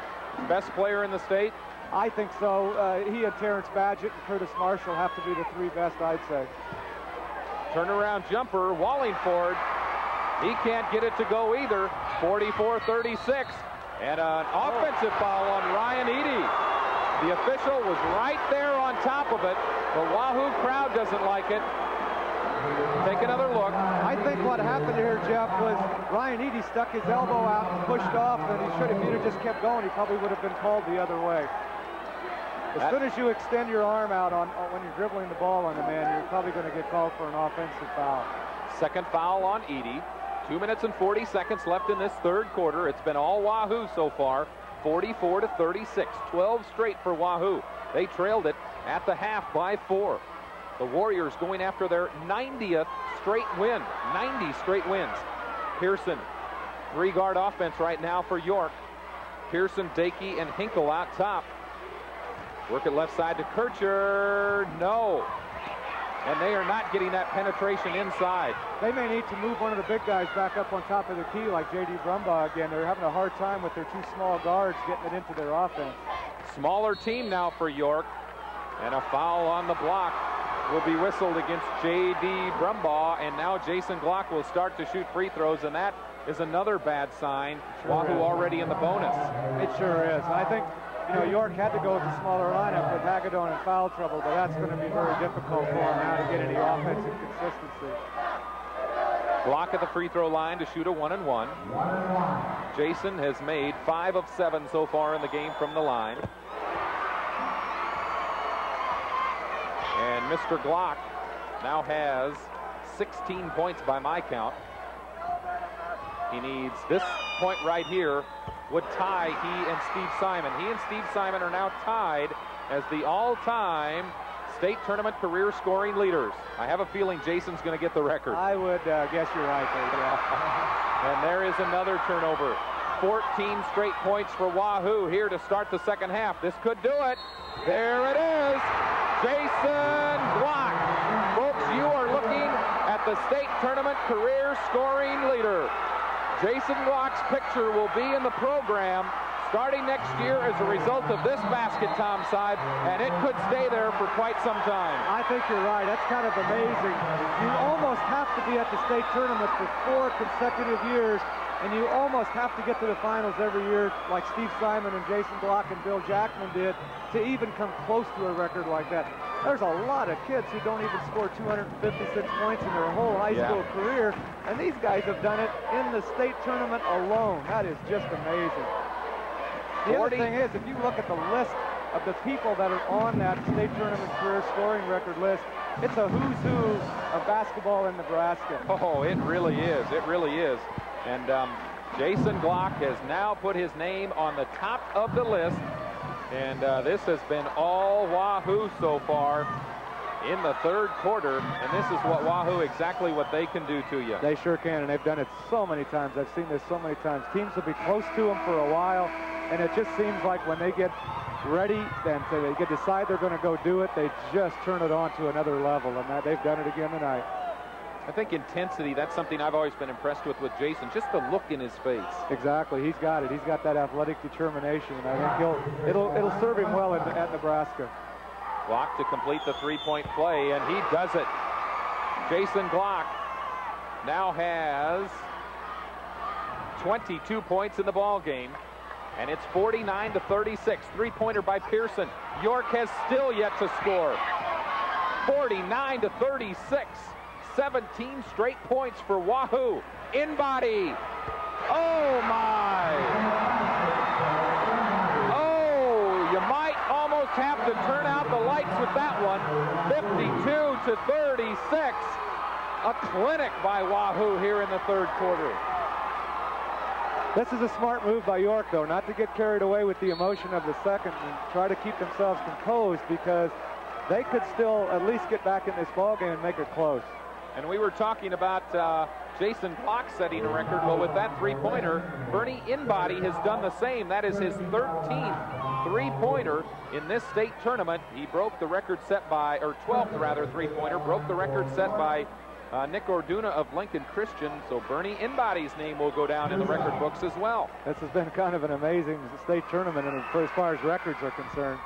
Best player in the state? I think so. He and Terrence Badgett and Curtis Marshall have to be the 3 best, I'd say. Turnaround jumper, Wallingford. He can't get it to go either. 44-36. And an offensive foul on Ryan Eady. The official was right there on top of it. The Wahoo crowd doesn't like it. Take another look. I think what happened here, Jeff, was Ryan Eady stuck his elbow out and pushed off, and he should have, if he'd have just kept going, he probably would have been called the other way. As soon as you extend your arm out when you're dribbling the ball on the man, you're probably going to get called for an offensive foul. Second foul on Eady. 2 minutes and 40 seconds left in this third quarter. It's been all Wahoo so far. 44-36. 12 straight for Wahoo. They trailed it at the half by 4. The Warriors going after their 90th straight win. 90 straight wins. Pearson, 3-guard offense right now for York. Pearson, Dakey, and Hinkle out top. Work it left side to Kircher. No. And they are not getting that penetration inside. They may need to move one of the big guys back up on top of the key like J.D. Brumbaugh again. They're having a hard time with their 2 small guards getting it into their offense. Smaller team now for York. And a foul on the block will be whistled against J.D. Brumbaugh. And now Jason Glock will start to shoot free throws. And that is another bad sign. Sure Wahoo is. Already in the bonus. It sure is. I think, you know, York had to go with a smaller lineup with Hagedorn in foul trouble, but that's going to be very difficult for him now to get any offensive consistency. Glock at the free throw line to shoot a 1-and-1. Jason has made 5 of 7 so far in the game from the line. And Mr. Glock now has 16 points by my count. He needs this point right here would tie he and Steve Simon. He and Steve Simon are now tied as the all-time state tournament career scoring leaders. I have a feeling Jason's going to get the record. I would guess you're right there, yeah. And there is another turnover. 14 straight points for Wahoo here to start the second half. This could do it. There it is. Jason Glock. Folks, you are looking at the state tournament career scoring leader. Jason Glock's picture will be in the program starting next year as a result of this basket, Tom Seib, and it could stay there for quite some time. I think you're right. That's kind of amazing. You almost have to be at the state tournament for 4 consecutive years, and you almost have to get to the finals every year like Steve Simon and Jason Glock and Bill Jackman did to even come close to a record like that. There's a lot of kids who don't even score 256 points in their whole high school career, and these guys have done it in the state tournament alone. That is just amazing. The other thing is, if you look at the list of the people that are on that state tournament career scoring record list, it's a who's who of basketball in Nebraska. Oh, it really is. It really is. And Jason Glock has now put his name on the top of the list. And this has been all Wahoo so far in the third quarter. And this is what Wahoo, exactly what they can do to you. They sure can, and they've done it so many times. I've seen this so many times. Teams will be close to them for a while, and it just seems like when they get ready and they decide they're going to go do it, they just turn it on to another level, and that they've done it again tonight. I think intensity, that's something I've always been impressed with Jason, just the look in his face. Exactly, he's got it. He's got that athletic determination, and I think it'll serve him well at Nebraska. Glock to complete the three-point play, and he does it. Jason Glock now has 22 points in the ball game, and it's 49-36. Three-pointer by Pearson. York has still yet to score. 49-36. 17 straight points for Wahoo. In body. Oh, my. Oh, you might almost have to turn out the lights with that one. 52-36. A clinic by Wahoo here in the third quarter. This is a smart move by York, though, not to get carried away with the emotion of the second and try to keep themselves composed, because they could still at least get back in this ballgame and make it close. And we were talking about Jason Glock setting a record. Well, with that three-pointer, Bernie Inbody has done the same. That is his 13th three-pointer in this state tournament. He broke the record set by, or 12th rather, three-pointer, broke the record set by Nick Orduna of Lincoln Christian. So Bernie Inbody's name will go down in the record books as well. This has been kind of an amazing state tournament as far as records are concerned.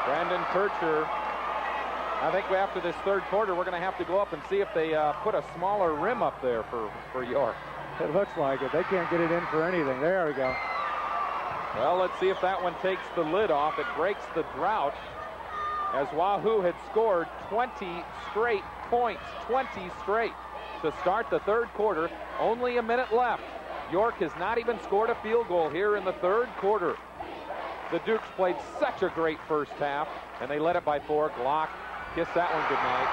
Brandon Kircher. I think after this third quarter, we're going to have to go up and see if they put a smaller rim up there for York. It looks like it. They can't get it in for anything. There we go. Well, let's see if that one takes the lid off. It breaks the drought, as Wahoo had scored 20 straight points, 20 straight to start the third quarter. Only a minute left. York has not even scored a field goal here in the third quarter. The Dukes played such a great first half, and they led it by 4. Glock kiss that one goodnight.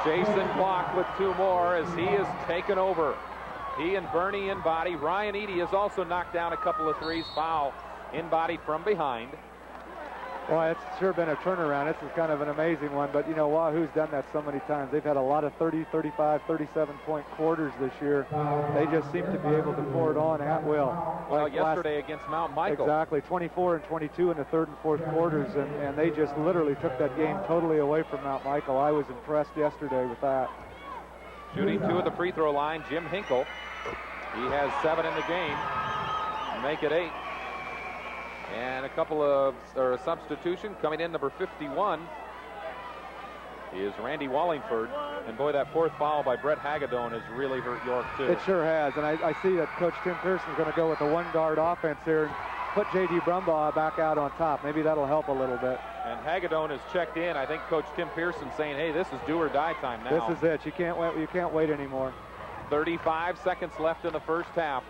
Jason Glock with 2 more as he is taken over. He and Bernie Inbody. Ryan Eady has also knocked down a couple of threes. Foul. Inbody from behind. Well, it's sure been a turnaround. This is kind of an amazing one, but you know, Wahoo's done that so many times. They've had a lot of 30, 35, 37-point quarters this year. They just seem to be able to pour it on at will. Well, like yesterday against Mount Michael. Exactly, 24 and 22 in the third and fourth quarters, and they just literally took that game totally away from Mount Michael. I was impressed yesterday with that. Shooting 2 at the free throw line, Jim Hinkle. He has 7 in the game. Make it 8. And a couple of substitution coming in. Number 51 is Randy Wallingford. And boy, that 4th foul by Brett Hagedorn has really hurt York too. It sure has. And I see that Coach Tim Pearson is going to go with a 1-guard offense here and put J.D. Brumbaugh back out on top. Maybe that'll help a little bit. And Hagedorn has checked in. I think Coach Tim Pearson saying, hey, this is do or die time now. This is it. You can't wait anymore. 35 seconds left in the first half.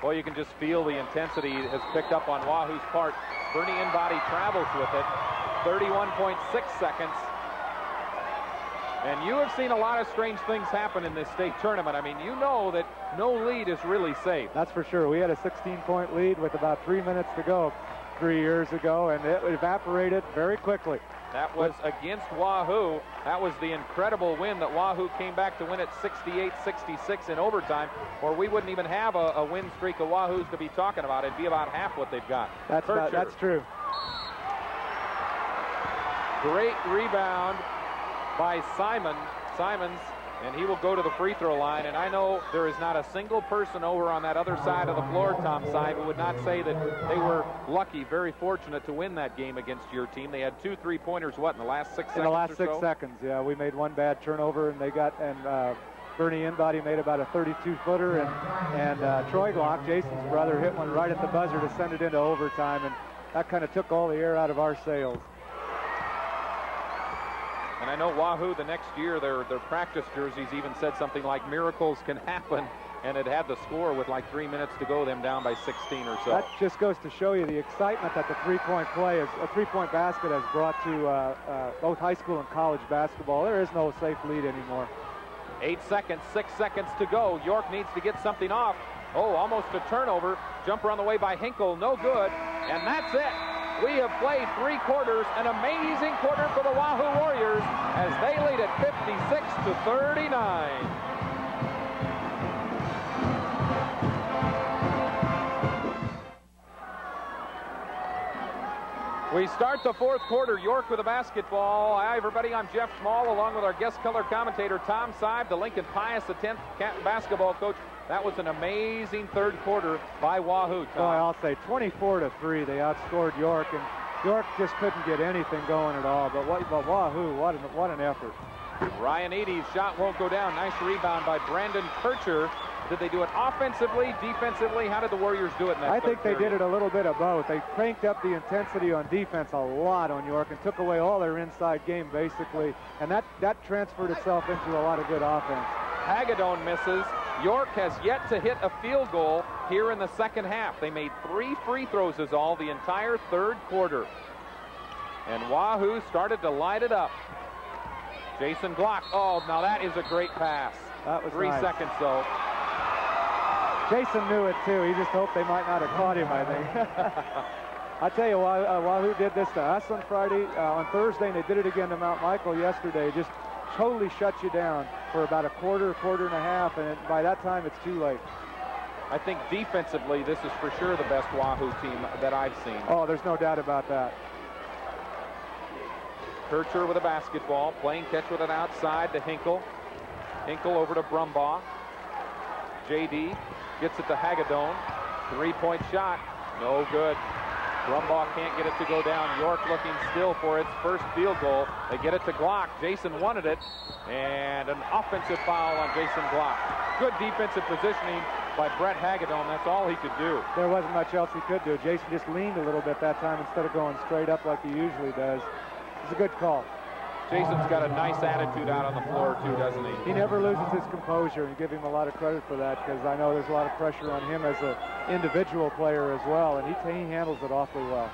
Boy, you can just feel the intensity has picked up on Wahoo's part. Bernie Inbody travels with it. 31.6 seconds. And you have seen a lot of strange things happen in this state tournament. I mean, you know that no lead is really safe. That's for sure. We had a 16-point lead with about 3 minutes to go. 3 years ago, and it evaporated very quickly. That was against Wahoo. That was the incredible win that Wahoo came back to win at 68-66 in overtime, or we wouldn't even have a win streak of Wahoo's to be talking about. It'd be about half what they've got. That's true. Great rebound by Simons, and he will go to the free throw line. And I know there is not a single person over on that other side of the floor, Tom Seib, who would not say that they were lucky, very fortunate to win that game against your team. They had 2 3-pointers, in the last 6 seconds? In the last 6 seconds, yeah. We made one bad turnover, and Bernie Inbody made about a 32-footer, and Troy Glock, Jason's brother, hit one right at the buzzer to send it into overtime, and that kind of took all the air out of our sails. And I know Wahoo the next year, their practice jerseys even said something like miracles can happen, and it had the score with like 3 minutes to go, them down by 16 or so. That just goes to show you the excitement that the three-point basket has brought to both high school and college basketball. There is no safe lead anymore. 8 seconds, 6 seconds to go. York needs to get something off. Oh, almost a turnover. Jumper on the way by Hinkle, no good. And that's it. We have played 3 quarters, an amazing quarter for the Wahoo Warriors as they lead at 56-39. We start the 4th quarter. York with the basketball. Hi, everybody. I'm Jeff Small, along with our guest color commentator, Tom Seib, the Lincoln Pius, the 10th basketball coach. That was an amazing 3rd quarter by Wahoo, Tom. Boy, I'll say 24-3. They outscored York, and York just couldn't get anything going at all. But Wahoo, what an effort. Ryan Eady's shot won't go down. Nice rebound by Brandon Kircher. Did they do it offensively, defensively? How did the Warriors do it in that I think they period? did it a little bit of both. They cranked up the intensity on defense a lot on York and took away all their inside game, basically. And that transferred itself into a lot of good offense. Hagedorn misses. York has yet to hit a field goal here in the second half. They made 3 free throws is all the entire 3rd quarter. And Wahoo started to light it up. Jason Glock. Oh, now that is a great pass. That was 3 nice. seconds, though. Jason knew it, too. He just hoped they might not have caught him, I think. I tell you, Wahoo did this to us on Thursday, and they did it again to Mount Michael yesterday. Just totally shuts you down for about a quarter and a half, and by that time, it's too late. I think defensively, this is for sure the best Wahoo team that I've seen. Oh, there's no doubt about that. Kircher with a basketball, playing catch with it outside to Hinkle. Hinkle over to Brumbaugh. JD gets it to Hagedorn. 3-point shot, no good. Brumbaugh can't get it to go down. York looking still for its first field goal. They get it to Glock. Jason wanted it, and an offensive foul on Jason Glock. Good defensive positioning by Brett Hagedorn. That's all he could do. There wasn't much else he could do. Jason just leaned a little bit that time instead of going straight up like he usually does. It's a good call. Jason's got a nice attitude out on the floor, too, doesn't he? He never loses his composure, and give him a lot of credit for that, because I know there's a lot of pressure on him as an individual player as well, and he handles it awfully well.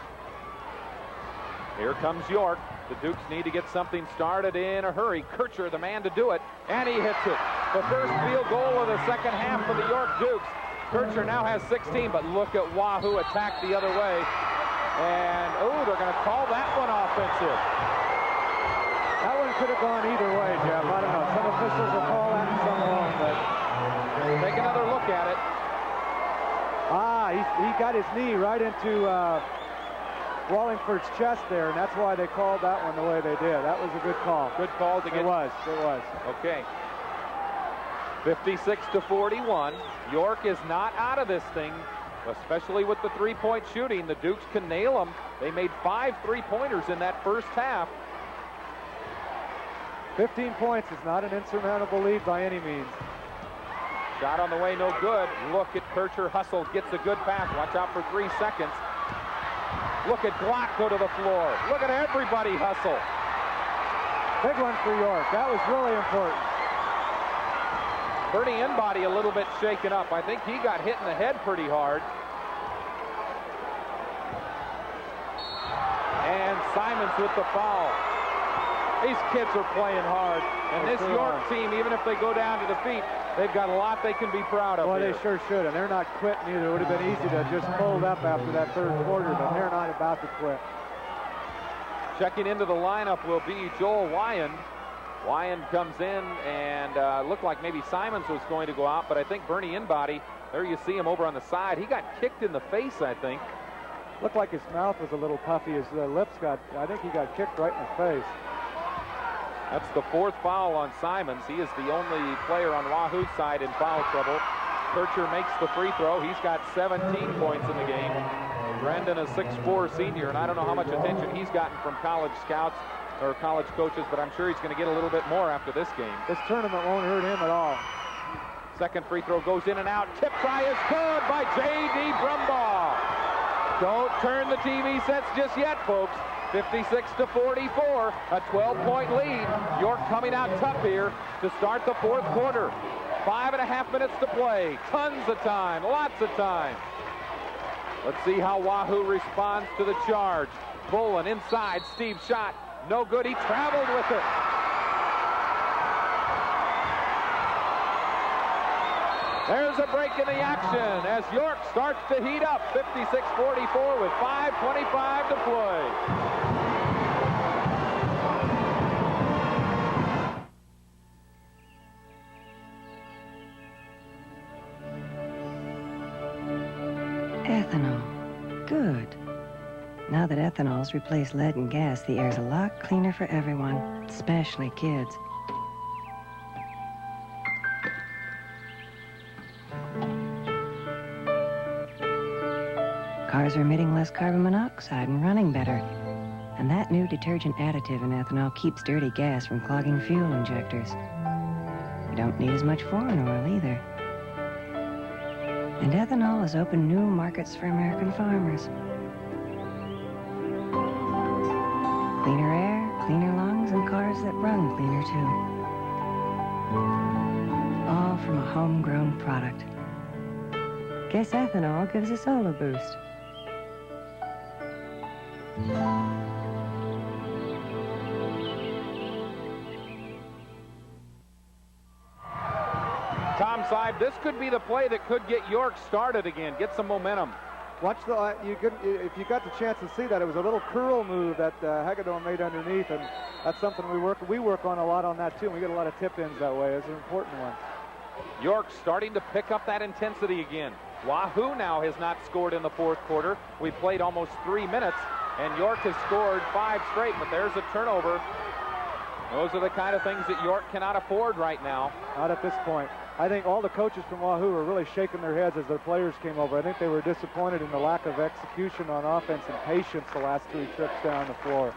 Here comes York. The Dukes need to get something started in a hurry. Kircher, the man to do it, and he hits it. The first field goal of the second half for the York Dukes. Kircher now has 16, but look at Wahoo attack the other way. And, oh, they're going to call that one offensive. That one could have gone either way, Jeff. I don't know. Some officials will call that and some won't, but take another look at it. He got his knee right into Wallingford's chest there, and that's why they called that one the way they did. That was a good call. Good call to get. It was. Okay. 56-41. York is not out of this thing, especially with the 3-point shooting. The Dukes can nail them. They made 5 3-pointers in that first half. 15 points is not an insurmountable lead by any means. Shot on the way, no good. Look at Kircher hustle, gets a good pass. Watch out for 3 seconds. Look at Glock go to the floor. Look at everybody hustle. Big one for York. That was really important. Bernie Inbody a little bit shaken up. I think he got hit in the head pretty hard. And Simons with the foul. These kids are playing hard. And this York team, even if they go down to defeat, they've got a lot they can be proud of. Well, here. they sure should, and they're not quitting either. It would have been easy to just fold up after that third quarter, but they're not about to quit. Checking into the lineup will be Joel Wyan. Wyan comes in and looked like maybe Simons was going to go out, but I think Bernie Inbody, there you see him over on the side. He got kicked in the face, I think. Looked like his mouth was a little puffy. His lips I think he got kicked right in the face. That's the fourth foul on Simons. He is the only player on Wahoo's side in foul trouble. Kircher makes the free throw. He's got 17 points in the game. Brendan, a 6'4" senior, and I don't know how much attention he's gotten from college scouts or college coaches, but I'm sure he's going to get a little bit more after this game. This tournament won't hurt him at all. Second free throw goes in and out. Tip try is good by J.D. Brumbaugh. Don't turn the TV sets just yet, folks. 56-44, a 12-point lead. York coming out tough here to start the fourth quarter. 5.5 minutes to play. Tons of time, lots of time. Let's see how Wahoo responds to the charge. Bullen inside, Steve shot. No good, he traveled with it. There's a break in the action as York starts to heat up. 56-44 with 5:25 to play. Ethanol. Good. Now that ethanol's replaced lead and gas, the air's a lot cleaner for everyone, especially kids. Cars are emitting less carbon monoxide and running better. And that new detergent additive in ethanol keeps dirty gas from clogging fuel injectors. You don't need as much foreign oil either. And ethanol has opened new markets for American farmers. Cleaner air, cleaner lungs, and cars that run cleaner too. All from a homegrown product. Guess ethanol gives us all a boost. Tom Seib, this could be the play that could get York started again, get some momentum. Watch if you got the chance to see that, it was a little curl move that Hagedorn made underneath, and that's something we work on a lot on that too, and we get a lot of tip-ins that way. It's an important one. York starting to pick up that intensity again. Wahoo now has not scored in the fourth quarter. We played almost 3 minutes, and York has scored 5 straight, but there's a turnover. Those are the kind of things that York cannot afford right now. Not at this point. I think all the coaches from Wahoo were really shaking their heads as their players came over. I think they were disappointed in the lack of execution on offense and patience the last 3 trips down the floor.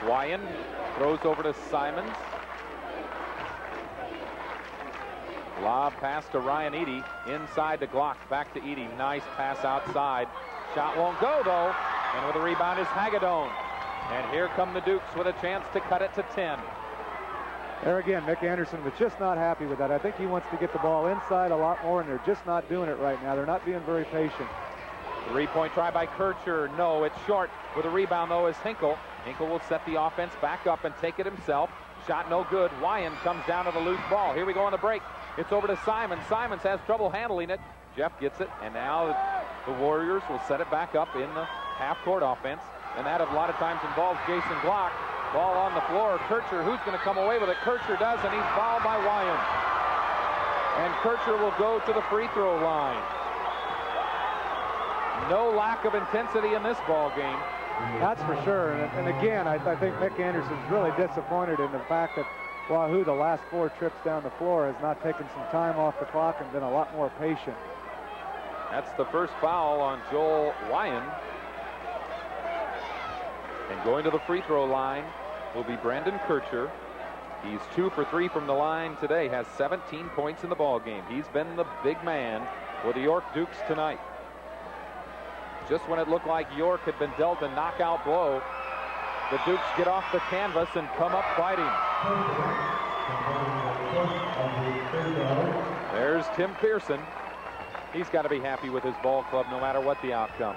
Wyan throws over to Simons. Lob pass to Ryan Eady. Inside to Glock. Back to Eady. Nice pass outside. Shot won't go, though. And with a rebound is Hagedorn. And here come the Dukes with a chance to cut it to 10. There again, Mick Anderson was just not happy with that. I think he wants to get the ball inside a lot more, and they're just not doing it right now. They're not being very patient. 3-point try by Kircher. No, it's short. With a rebound, though, is Hinkle. Hinkle will set the offense back up and take it himself. Shot no good. Wyan comes down to the loose ball. Here we go on the break. It's over to Simons. Simons has trouble handling it. Jeff gets it, and now the Warriors will set it back up in the half-court offense. And that a lot of times involves Jason Glock. Ball on the floor. Kircher, who's going to come away with it? Kircher does, and he's fouled by Wyan. And Kircher will go to the free throw line. No lack of intensity in this ball game. That's for sure. And again, I think Mick Anderson's really disappointed in the fact that Wahoo, the last 4 trips down the floor, has not taken some time off the clock and been a lot more patient. That's the first foul on Joel Wyan. And going to the free throw line will be Brandon Kircher. He's 2 for 3 from the line today, has 17 points in the ball game. He's been the big man for the York Dukes tonight. Just when it looked like York had been dealt a knockout blow, the Dukes get off the canvas and come up fighting. There's Tim Pearson. He's got to be happy with his ball club no matter what the outcome.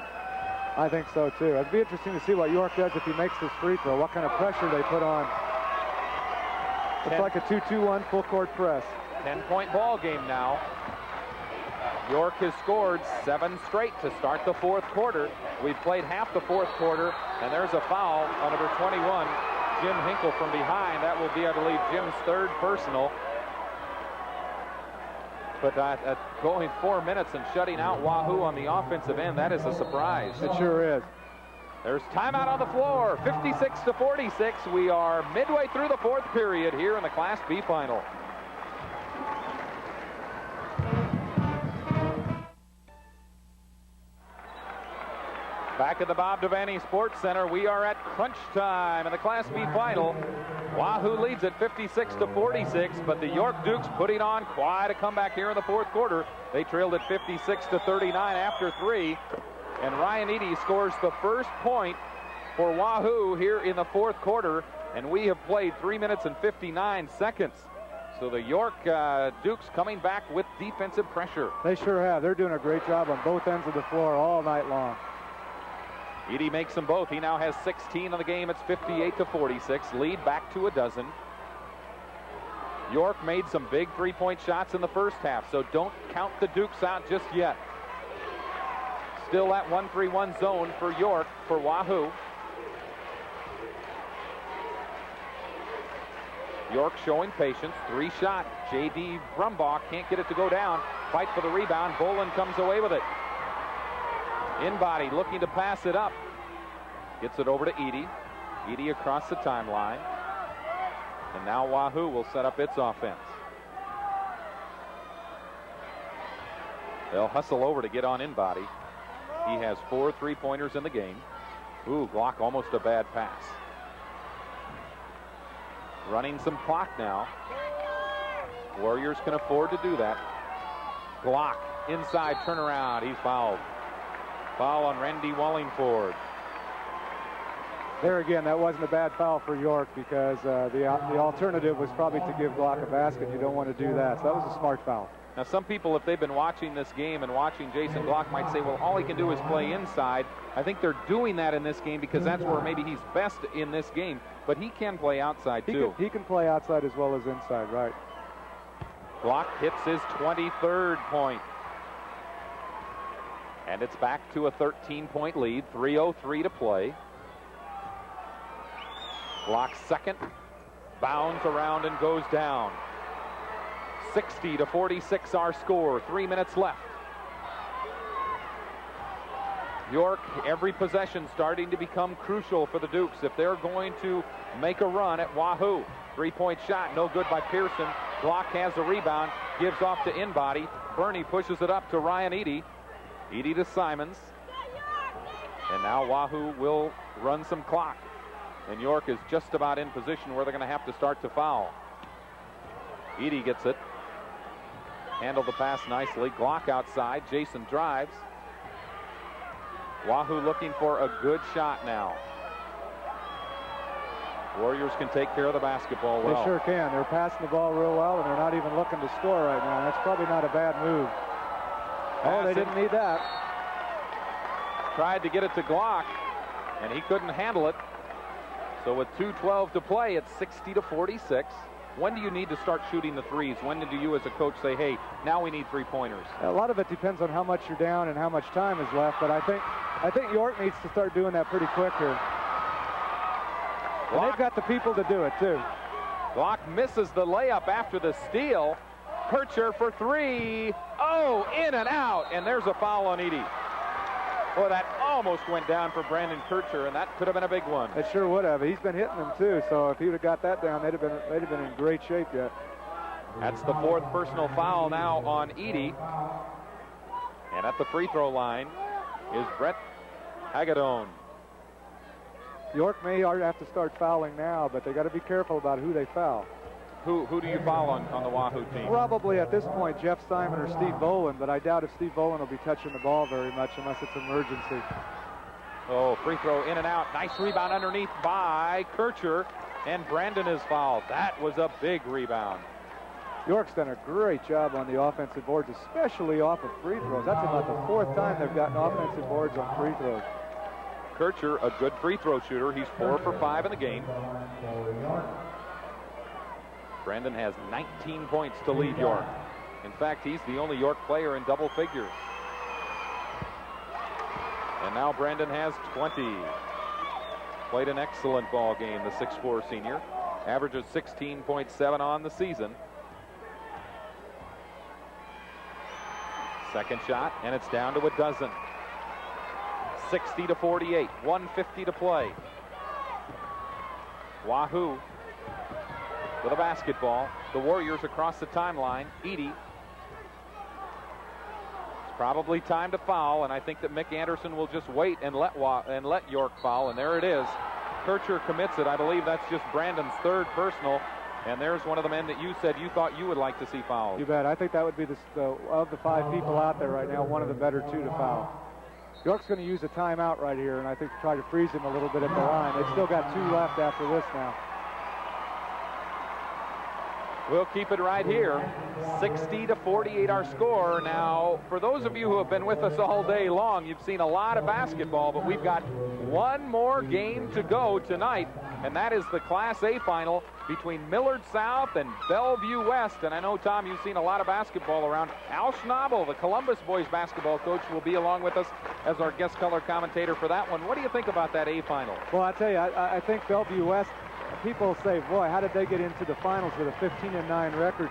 I think so, too. It'd be interesting to see what York does if he makes this free throw, what kind of pressure they put on. It's like a 2-2-1 full court press. 10-point ball game now. York has scored 7 straight to start the fourth quarter. We've played half the fourth quarter, and there's a foul on number 21, Jim Hinkle, from behind. That will be, I believe, Jim's 3rd personal. But going 4 minutes and shutting out Wahoo on the offensive end, that is a surprise. It sure is. There's timeout on the floor, 56-46. We are midway through the fourth period here in the Class B final. Back at the Bob Devaney Sports Center, we are at crunch time in the Class B final. Wahoo leads at 56-46, but the York Dukes putting on quite a comeback here in the fourth quarter. They trailed at 56-39 after 3, and Ryan Eady scores the first point for Wahoo here in the fourth quarter, and we have played 3 minutes and 59 seconds. So the York Dukes coming back with defensive pressure. They sure have. They're doing a great job on both ends of the floor all night long. Eady makes them both. He now has 16 on the game. It's 58-46. Lead back to a dozen. York made some big three-point shots in the first half, so don't count the Dukes out just yet. Still that 1-3-1 zone for York, for Wahoo. York showing patience. 3-shot. J.D. Brumbaugh can't get it to go down. Fight for the rebound. Bolin comes away with it. In-body looking to pass it up. Gets it over to Eady. Eady across the timeline. And now Wahoo will set up its offense. They'll hustle over to get on in-body. He has 4 3-pointers in the game. Ooh, Glock, almost a bad pass. Running some clock now. Warriors can afford to do that. Glock, inside turnaround. He's fouled. Foul on Randy Wallingford. There again, that wasn't a bad foul for York because the alternative was probably to give Glock a basket. You don't want to do that. So that was a smart foul. Now, some people, if they've been watching this game and watching Jason Glock, might say, well, all he can do is play inside. I think they're doing that in this game because that's where maybe he's best in this game. But he can play outside, too. He can play outside as well as inside, right. Glock hits his 23rd point. And it's back to a 13-point lead. 3:03 to play. Glock's second. Bounds around and goes down. 60-46 our score. 3 minutes left. York, every possession starting to become crucial for the Dukes if they're going to make a run at Wahoo. 3-point shot, no good by Pearson. Glock has a rebound, gives off to in-body. Burney pushes it up to Ryan Eady. Eady to Simons. And now Wahoo will run some clock. And York is just about in position where they're going to have to start to foul. Eady gets it. Handled the pass nicely. Glock outside. Jason drives. Wahoo looking for a good shot now. Warriors can take care of the basketball well. They sure can. They're passing the ball real well, and they're not even looking to score right now. That's probably not a bad move. Oh, they didn't need that. Tried to get it to Glock, and he couldn't handle it. So with 2:12 to play, it's 60-46. When do you need to start shooting the threes? When do you as a coach say, hey, now we need three-pointers? A lot of it depends on how much you're down and how much time is left, but I think York needs to start doing that pretty quick here. And they've got the people to do it, too. Glock misses the layup after the steal. Kircher for 3. Oh, in and out. And there's a foul on Eady. Boy, that almost went down for Brandon Kircher, and that could have been a big one. It sure would have. He's been hitting them, too. So if he would have got that down, they'd have been in great shape yet. That's the 4th personal foul now on Eady. And at the free throw line is Brett Hagedorn. York may have to start fouling now, but they got to be careful about who they foul. Who do you foul on the Wahoo team? Probably at this point Jeff Simon or Steve Bolin, but I doubt if Steve Bolin will be touching the ball very much unless it's emergency. Oh, free throw in and out. Nice rebound underneath by Kircher, and Brandon is fouled. That was a big rebound. York's done a great job on the offensive boards, especially off of free throws. That's about the 4th time they've gotten offensive boards on free throws. Kircher, a good free throw shooter. He's 4 for 5 in the game. Brandon has 19 points to lead York. In fact, he's the only York player in double figures. And now Brandon has 20. Played an excellent ball game, the 6'4 senior. Averages 16.7 on the season. Second shot, and it's down to a dozen. 60-48, 1:50 to play. Wahoo with a basketball. The Warriors across the timeline. Edie. It's probably time to foul, and I think that Mick Anderson will just wait and let York foul, and there it is. Kircher commits it. I believe that's just Brandon's third personal, and there's one of the men that you said you thought you would like to see fouled. You bet. I think that would be of the 5 people out there right now, one of the better 2 to foul. York's going to use a timeout right here, and I think try to freeze him a little bit at the line. They've still got 2 left after this now. We'll keep it right here. 60-48 our score. Now, for those of you who have been with us all day long, you've seen a lot of basketball, but we've got one more game to go tonight, and that is the Class A final between Millard South and Bellevue West. And I know, Tom, you've seen a lot of basketball around. Al Schnabel, the Columbus boys basketball coach, will be along with us as our guest color commentator for that one. What do you think about that A final? Well, I tell you, I think Bellevue West, people say, boy, how did they get into the finals with a 15-9 record?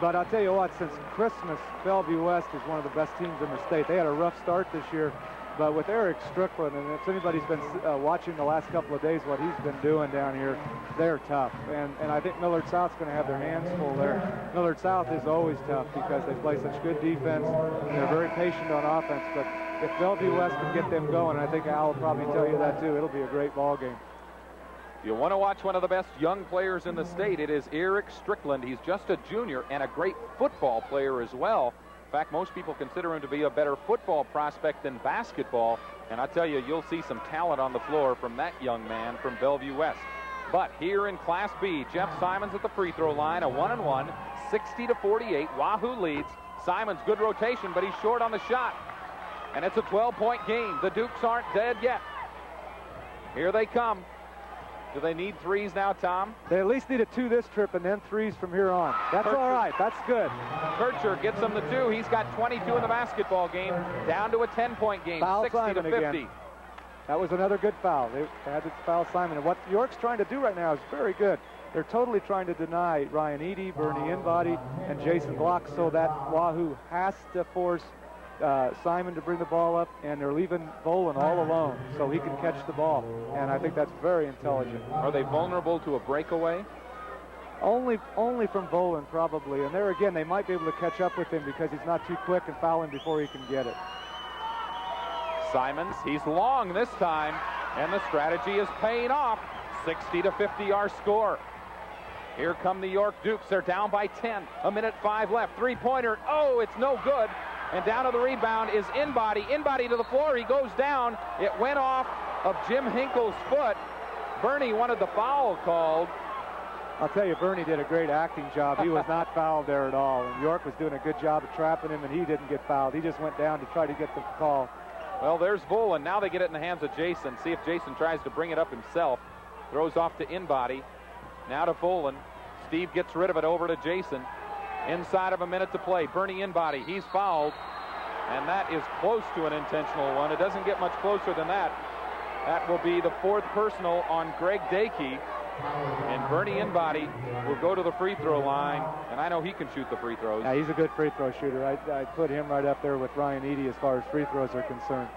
But I'll tell you what, since Christmas, Bellevue West is one of the best teams in the state. They had a rough start this year, but with Eric Strickland, and if anybody's been watching the last couple of days what he's been doing down here, they're tough. And I think Millard South's going to have their hands full there. Millard South is always tough because they play such good defense, and they're very patient on offense. But if Bellevue West can get them going, I think Al will probably tell you that too, it'll be a great ball game. If you want to watch one of the best young players in the state, it is Eric Strickland. He's just a junior and a great football player as well. In fact, most people consider him to be a better football prospect than basketball. And I tell you, you'll see some talent on the floor from that young man from Bellevue West. But here in Class B, Jeff Simons at the free throw line, a 1-and-1, 60-48. Wahoo leads. Simons, good rotation, but he's short on the shot. And it's a 12-point game. The Dukes aren't dead yet. Here they come. Do they need threes now, Tom? They at least need a 2 this trip and then 3s from here on. That's all right. That's good. Kircher gets them the 2. He's got 22 in the basketball game, down to a 10-point game, foul 60-50. Again. That was another good foul. They had to foul Simon. And what York's trying to do right now is very good. They're totally trying to deny Ryan Eady, Bernie Inbody, and Jason Glock so that Wahoo has to force Simon to bring the ball up, and they're leaving Bolin all alone so he can catch the ball, and I think that's very intelligent. Are they vulnerable to a breakaway? Only from Bolin, probably, and there again they might be able to catch up with him because he's not too quick and foul him before he can get it. Simons, he's long this time, and the strategy is paying off. 60-50 our score. Here come the York Dukes. They're down by 10. 1:05 left. Three-pointer. Oh, it's no good. And down to the rebound is Inbody. Inbody to the floor. He goes down. It went off of Jim Hinkle's foot. Bernie wanted the foul called. I'll tell you, Bernie did a great acting job. He was not fouled there at all. And York was doing a good job of trapping him, and he didn't get fouled. He just went down to try to get the call. Well, there's Bolin. Now they get it in the hands of Jason. See if Jason tries to bring it up himself. Throws off to Inbody. Now to Bolin. Steve gets rid of it over to Jason. Inside of a minute to play. Bernie Inbody. He's fouled. And that is close to an intentional one. It doesn't get much closer than that. That will be the 4th personal on Greg Dakey. And Bernie Inbody will go to the free throw line. And I know he can shoot the free throws. Yeah, he's a good free throw shooter. I put him right up there with Ryan Eady as far as free throws are concerned.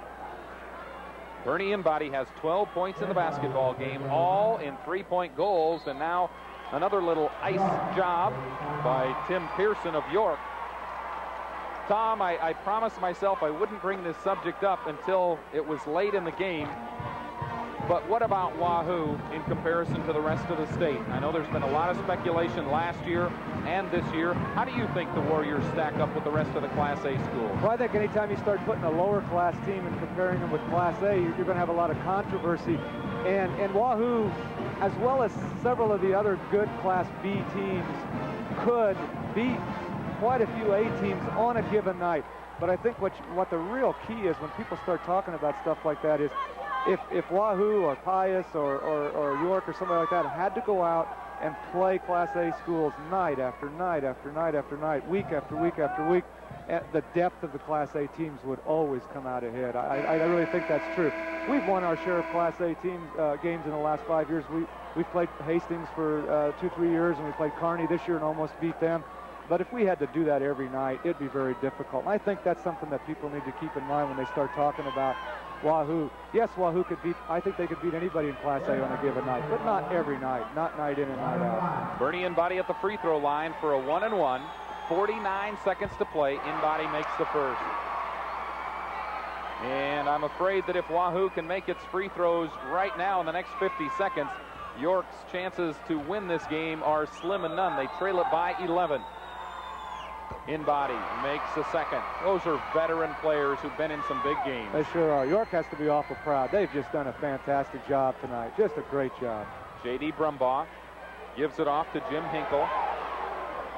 Bernie Inbody has 12 points in the basketball game, all in 3-point goals. And now another little ice job by Tim Pearson of York. Tom, I promised myself I wouldn't bring this subject up until it was late in the game. But what about Wahoo in comparison to the rest of the state? I know there's been a lot of speculation last year and this year. How do you think the Warriors stack up with the rest of the Class A schools? Well, I think anytime you start putting a lower class team and comparing them with Class A, you're going to have a lot of controversy. And Wahoo, as well as several of the other good Class B teams, could beat quite a few A teams on a given night. But I think what the real key is when people start talking about stuff like that is if Wahoo or Pius or York or somebody like that had to go out and play Class A schools night after night after night after night, week after week after week, the depth of the Class A teams would always come out ahead. I really think that's true. We've won our share of Class A team games in the last 5 years. We've played Hastings for 2-3 years, and we played Kearney this year and almost beat them. But if we had to do that every night, it'd be very difficult. And I think that's something that people need to keep in mind when they start talking about Wahoo. Yes, Wahoo could beat, I think they could beat anybody in Class A on a given night, but not every night, not night in and night out. Bernie Inbody at the free throw line for a 1-and-1. 49 seconds to play. Inbody makes the first. And I'm afraid that if Wahoo can make its free throws right now in the next 50 seconds, York's chances to win this game are slim and none. They trail it by 11. Inbody makes the second. Those are veteran players who've been in some big games. They sure are. York has to be awful proud. They've just done a fantastic job tonight. Just a great job. J.D. Brumbaugh gives it off to Jim Hinkle.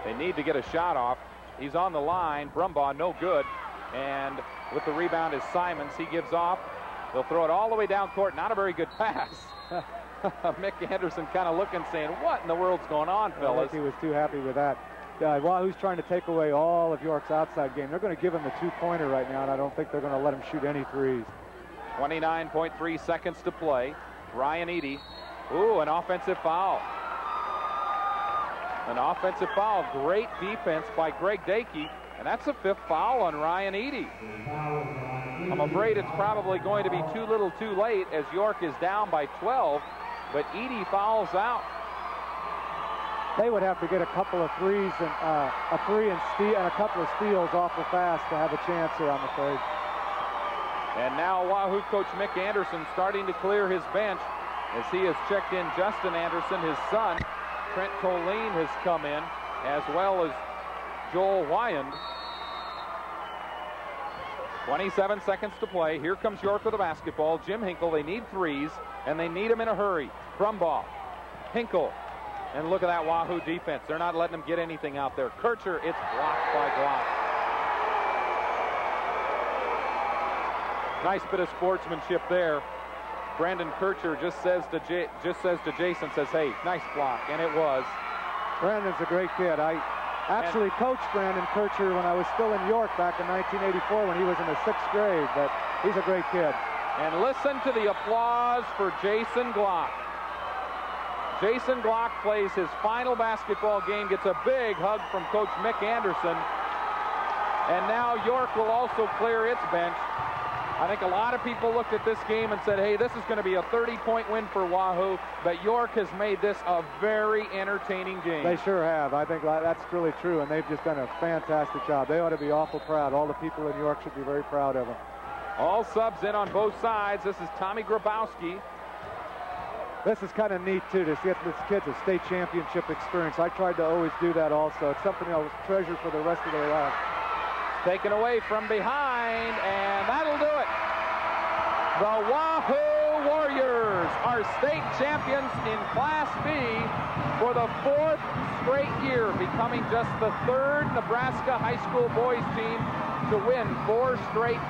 They need to get a shot off. He's on the line. Brumbaugh no good. And with the rebound is Simons. He gives off. They'll throw it all the way down court. Not a very good pass. Mick Anderson kind of looking, saying, what in the world's going on, fellas? I think he was too happy with that. Wahoo's trying to take away all of York's outside game. They're going to give him the two-pointer right now, and I don't think they're going to let him shoot any threes. 29.3 seconds to play. Ryan Eady. Ooh, an offensive foul. An offensive foul. Great defense by Greg Dakey, and that's a 5th foul on Ryan Eady. I'm afraid it's probably going to be too little too late as York is down by 12, but Eady fouls out. They would have to get a couple of threes and a three and a couple of steals awful fast to have a chance here, I'm afraid. And now Wahoo coach Mick Anderson starting to clear his bench as he has checked in Justin Anderson, his son. Trent Colleen has come in, as well as Joel Wyand. 27 seconds to play. Here comes York with the basketball. Jim Hinkle, they need threes, and they need them in a hurry. Brumbaugh, Hinkle. And look at that Wahoo defense. They're not letting them get anything out there. Kircher, it's blocked by Glock. Nice bit of sportsmanship there. Brandon Kircher just says to Jason, says, hey, nice block, and it was. Brandon's a great kid. I actually coached Brandon Kircher when I was still in York back in 1984 when he was in the 6th grade, but he's a great kid. And listen to the applause for Jason Glock. Jason Glock plays his final basketball game, gets a big hug from Coach Mick Anderson. And now York will also clear its bench. I think a lot of people looked at this game and said, hey, this is going to be a 30-point win for Wahoo, but York has made this a very entertaining game. They sure have. I think that's really true, and they've just done a fantastic job. They ought to be awful proud. All the people in York should be very proud of them. All subs in on both sides. This is Tommy Grabowski. This is kind of neat, too, to get this kids a state championship experience. I tried to always do that also. It's something I'll treasure for the rest of their life. Taken away from behind, and that'll do it. The Wahoo Warriors are state champions in Class B for the 4th straight year, becoming just the 3rd Nebraska high school boys team to win 4 straight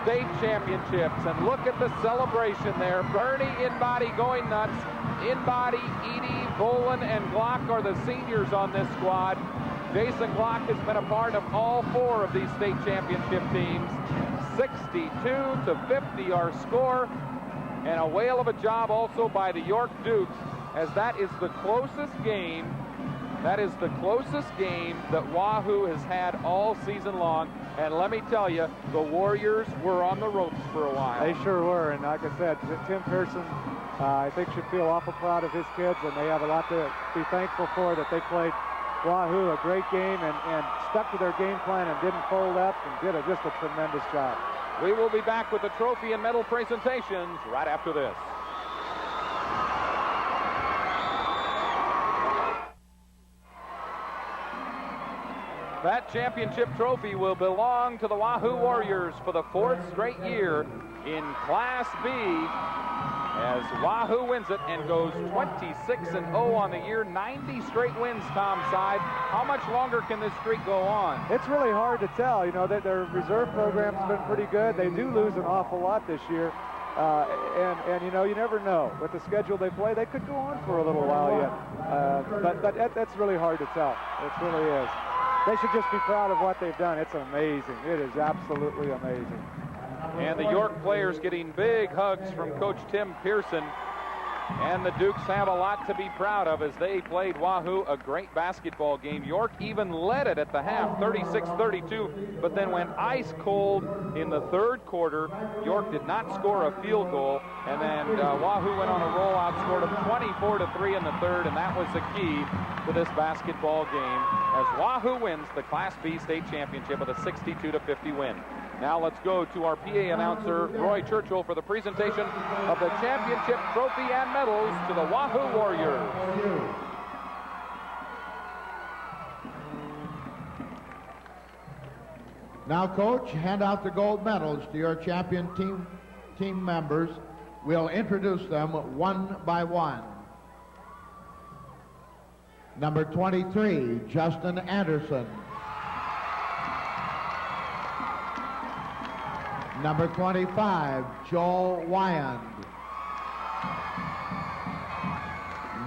state championships. And look at the celebration there. Bernie Inbody going nuts. Inbody, Eady, Bolin, and Glock are the seniors on this squad. Jason Glock has been a part of all 4 of these state championship teams. 62-50 our score, and a whale of a job also by the York Dukes, as that is the closest game. That is the closest game that Wahoo has had all season long. And let me tell you, the Warriors were on the ropes for a while. They sure were, and like I said, Tim Pearson, I think, should feel awful proud of his kids, and they have a lot to be thankful for, that they played Wahoo a great game and stuck to their game plan and didn't fold up and did just a tremendous job. We will be back with the trophy and medal presentations right after this. That championship trophy will belong to the Wahoo Warriors for the 4th straight year in Class B, as Wahoo wins it and goes 26-0 on the year. 90 straight wins, Tom Side. How much longer can this streak go on? It's really hard to tell. You know, that their reserve program's been pretty good. They do lose an awful lot this year. And you know, you never know. With the schedule they play, they could go on for a little while yet. But that's really hard to tell. It really is. They should just be proud of what they've done. It's amazing. It is absolutely amazing. And the York players getting big hugs from Coach Tim Pearson. And the Dukes have a lot to be proud of as they played Wahoo a great basketball game. York even led it at the half, 36-32, but then went ice cold in the third quarter. York did not score a field goal, and then Wahoo went on a roll, outscored them 24-3 in the third, and that was the key to this basketball game as Wahoo wins the Class B state championship with a 62-50 win. Now let's go to our PA announcer, Roy Churchill, for the presentation of the championship trophy and medals to the Wahoo Warriors. Now, Coach, hand out the gold medals to your champion team members. We'll introduce them one by one. Number 23, Justin Anderson. Number 25, Joel Wyand.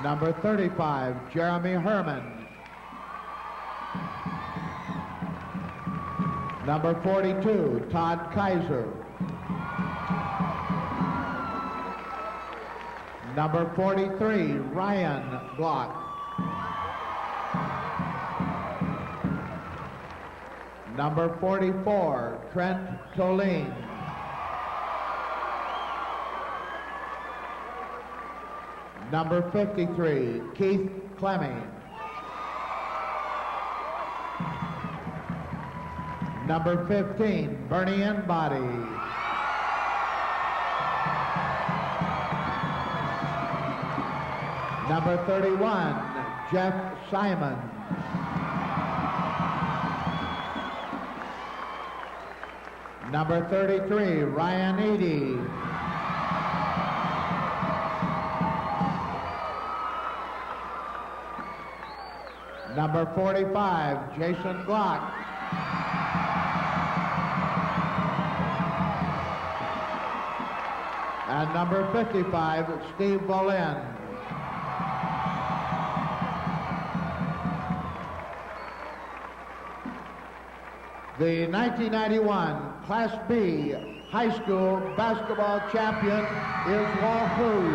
Number 35, Jeremy Herman. Number 42, Todd Kaiser. Number 43, Ryan Block. Number 44, Trent Tolene. Number 53, Keith Clemming. Number 15, Bernie Embody. Number 31, Jeff Simon. Number 33, Ryan Eady. Number 45, Jason Glock. And number 55, Steve Boleyn. The 1991 Class B high school basketball champion is Wahoo.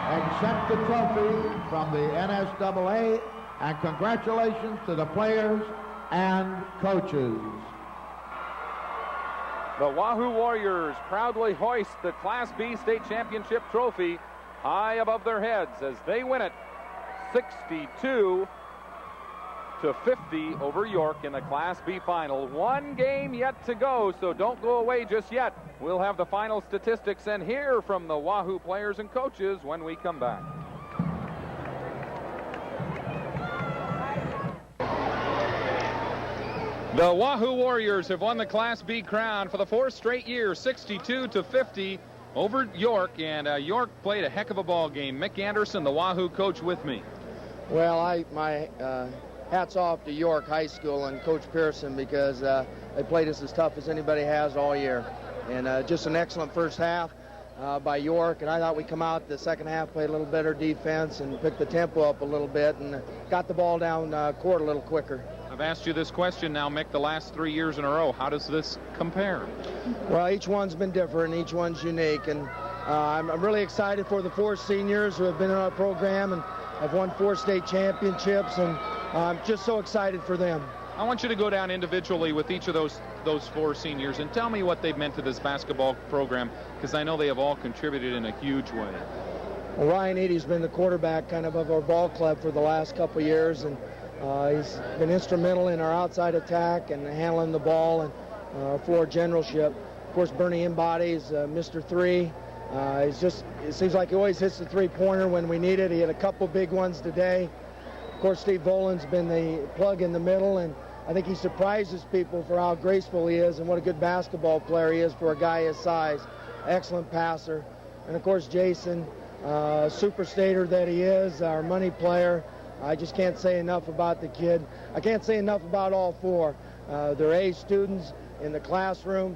Accept the trophy from the NSAA, and congratulations to the players and coaches. The Wahoo Warriors proudly hoist the Class B state championship trophy high above their heads as they win it 62-50 over York in the Class B final. One game yet to go, so don't go away just yet. We'll have the final statistics and hear from the Wahoo players and coaches when we come back. The Wahoo Warriors have won the Class B crown for the fourth straight year, 62-50 over York, and York played a heck of a ball game. Mick Anderson, the Wahoo coach, with me. Well, my hats off to York High School and Coach Pearson, because they played us as tough as anybody has all year. And just an excellent first half by York, and I thought we'd come out the second half, play a little better defense and pick the tempo up a little bit and got the ball down court a little quicker. I've asked you this question now, Mick, the last 3 years in a row. How does this compare? Well, each one's been different, each one's unique, and I'm really excited for the 4 seniors who have been in our program and have won 4 state championships, and I'm just so excited for them. I want you to go down individually with each of those 4 seniors and tell me what they've meant to this basketball program, because I know they have all contributed in a huge way. Well, Ryan Eady's been the quarterback kind of our ball club for the last couple years, and he's been instrumental in our outside attack and handling the ball and our floor generalship. Of course, Bernie Embodies Mr. 3. It seems like he always hits the three-pointer when we need it. He had a couple big ones today. Of course, Steve Boland's been the plug in the middle, and I think he surprises people for how graceful he is and what a good basketball player he is for a guy his size. Excellent passer. And of course, Jason, super stater that he is, our money player. I just can't say enough about the kid. I can't say enough about all 4. They're A students in the classroom.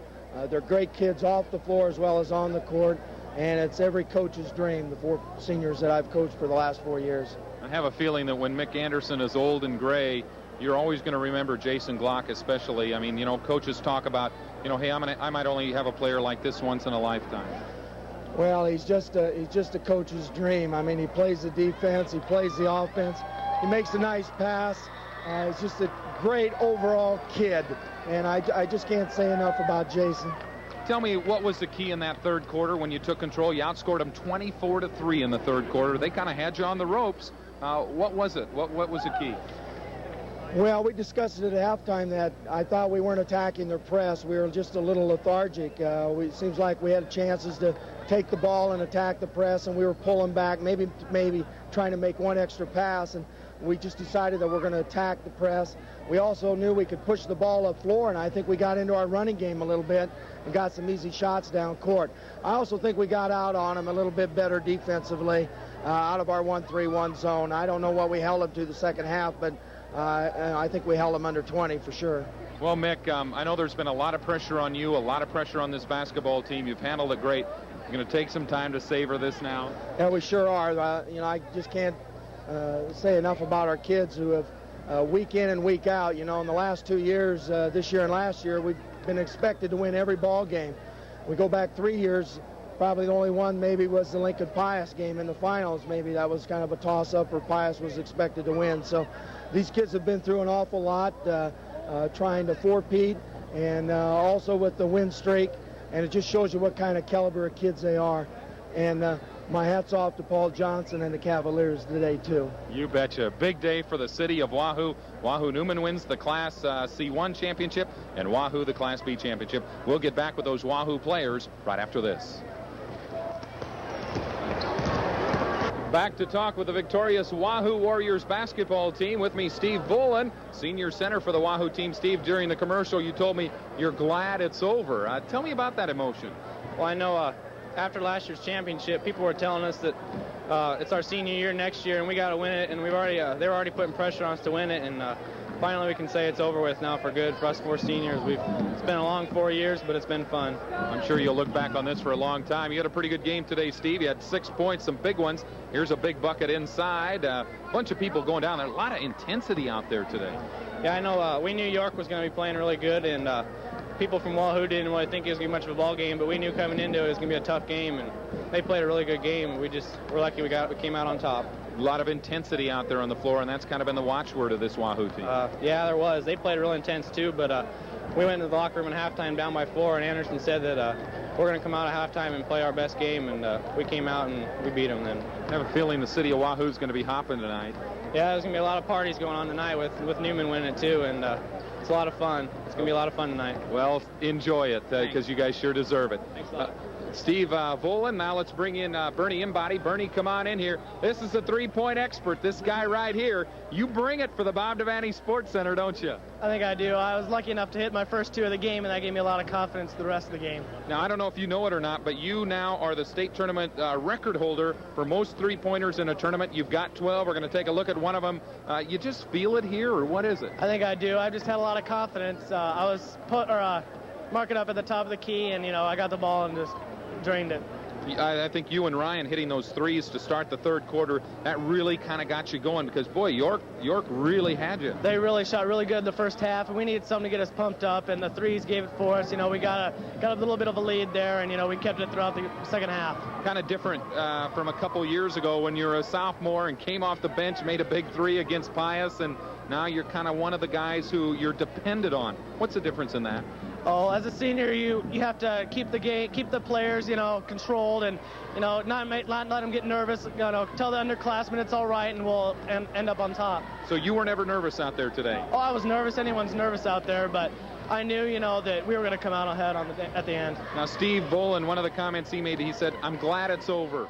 They're great kids off the floor as well as on the court, and it's every coach's dream, the 4 seniors that I've coached for the last 4 years. I have a feeling that when Mick Anderson is old and gray, you're always going to remember Jason Glock especially. I mean, you know, coaches talk about, you know, hey, I might only have a player like this once in a lifetime. Well, he's just a coach's dream. I mean, he plays the defense, he plays the offense, he makes a nice pass. He's just a great overall kid, and I just can't say enough about Jason. Tell me, what was the key in that third quarter when you took control? You outscored them 24-3 in the third quarter. They kind of had you on the ropes. What was it? What was the key? Well, we discussed it at halftime that I thought we weren't attacking their press. We were just a little lethargic. It seems like we had chances to take the ball and attack the press, and we were pulling back, maybe trying to make one extra pass, and we just decided that we're going to attack the press. We also knew we could push the ball up floor, and I think we got into our running game a little bit and got some easy shots down court. I also think we got out on them a little bit better defensively out of our 1-3-1 zone. I don't know what we held them to the second half, but I think we held them under 20 for sure. Well, Mick, I know there's been a lot of pressure on you, a lot of pressure on this basketball team. You've handled it great. You're going to take some time to savor this now. Yeah, we sure are. You know, I just can't say enough about our kids who have week in and week out. You know, in the last 2 years, this year and last year, we've been expected to win every ball game. We go back 3 years, probably the only one maybe was the Lincoln Pius game in the finals. Maybe that was kind of a toss-up where Pius was expected to win. So these kids have been through an awful lot trying to four-peat and also with the win streak, and it just shows you what kind of caliber of kids they are. And my hat's off to Paul Johnson and the Cavaliers today, too. You betcha. Big day for the city of Wahoo. Wahoo Newman wins the Class C1 championship, and Wahoo the Class B championship. We'll get back with those Wahoo players right after this. Back to talk with the victorious Wahoo Warriors basketball team. With me, Steve Volan, senior center for the Wahoo team. Steve, during the commercial, you told me you're glad it's over. Tell me about that emotion. Well, I know after last year's championship, people were telling us that it's our senior year next year, and we got to win it. And we've already they were already putting pressure on us to win it, and finally we can say it's over with now for good for us 4 seniors. It's been a long 4 years, but it's been fun. I'm sure you'll look back on this for a long time. You had a pretty good game today, Steve. You had 6 points, some big ones. Here's a big bucket inside. A bunch of people going down there. A lot of intensity out there today. Yeah, I know. We knew York was going to be playing really good, and people from Wahoo didn't really think it was going to be much of a ball game, but we knew coming into it was going to be a tough game, and they played a really good game. We're lucky we came out on top. A lot of intensity out there on the floor, and that's kind of been the watchword of this Wahoo team. Yeah, there was. They played real intense too, but we went into the locker room at halftime down by 4, and Anderson said that we're going to come out at halftime and play our best game, and we came out and we beat them then. I have a feeling the city of Wahoo is going to be hopping tonight. Yeah, there's going to be a lot of parties going on tonight with Newman winning it too, and it's a lot of fun. It's going to be a lot of fun tonight. Well, enjoy it because you guys sure deserve it. Thanks a lot. Steve Volan, now let's bring in Bernie Embody. Bernie, come on in here. This is the three-point expert, this guy right here. You bring it for the Bob Devaney Sports Center, don't you? I think I do. I was lucky enough to hit my first 2 of the game, and that gave me a lot of confidence the rest of the game. Now, I don't know if you know it or not, but you now are the state tournament record holder for most three-pointers in a tournament. You've got 12. We're going to take a look at one of them. You just feel it here, or what is it? I think I do. I just had a lot of confidence. I was marking up at the top of the key, and, I got the ball and just drained it. I think you and Ryan hitting those threes to start the third quarter, that really kind of got you going because, boy, York really had you. They really shot really good in the first half, and we needed something to get us pumped up, and the threes gave it for us. We got a little bit of a lead there, and, we kept it throughout the second half. Kind of different from a couple years ago when you were a sophomore and came off the bench, made a big 3 against Pius, and now you're kind of one of the guys who you're dependent on. What's the difference in that? Oh, as a senior, you have to keep the game, keep the players, controlled, and not let them get nervous. Tell the underclassmen it's all right, and we'll end up on top. So you were never nervous out there today? Oh, I was nervous. Anyone's nervous out there, but I knew, that we were going to come out ahead at the end. Now, Steve Volan, one of the comments he made, he said, "I'm glad it's over."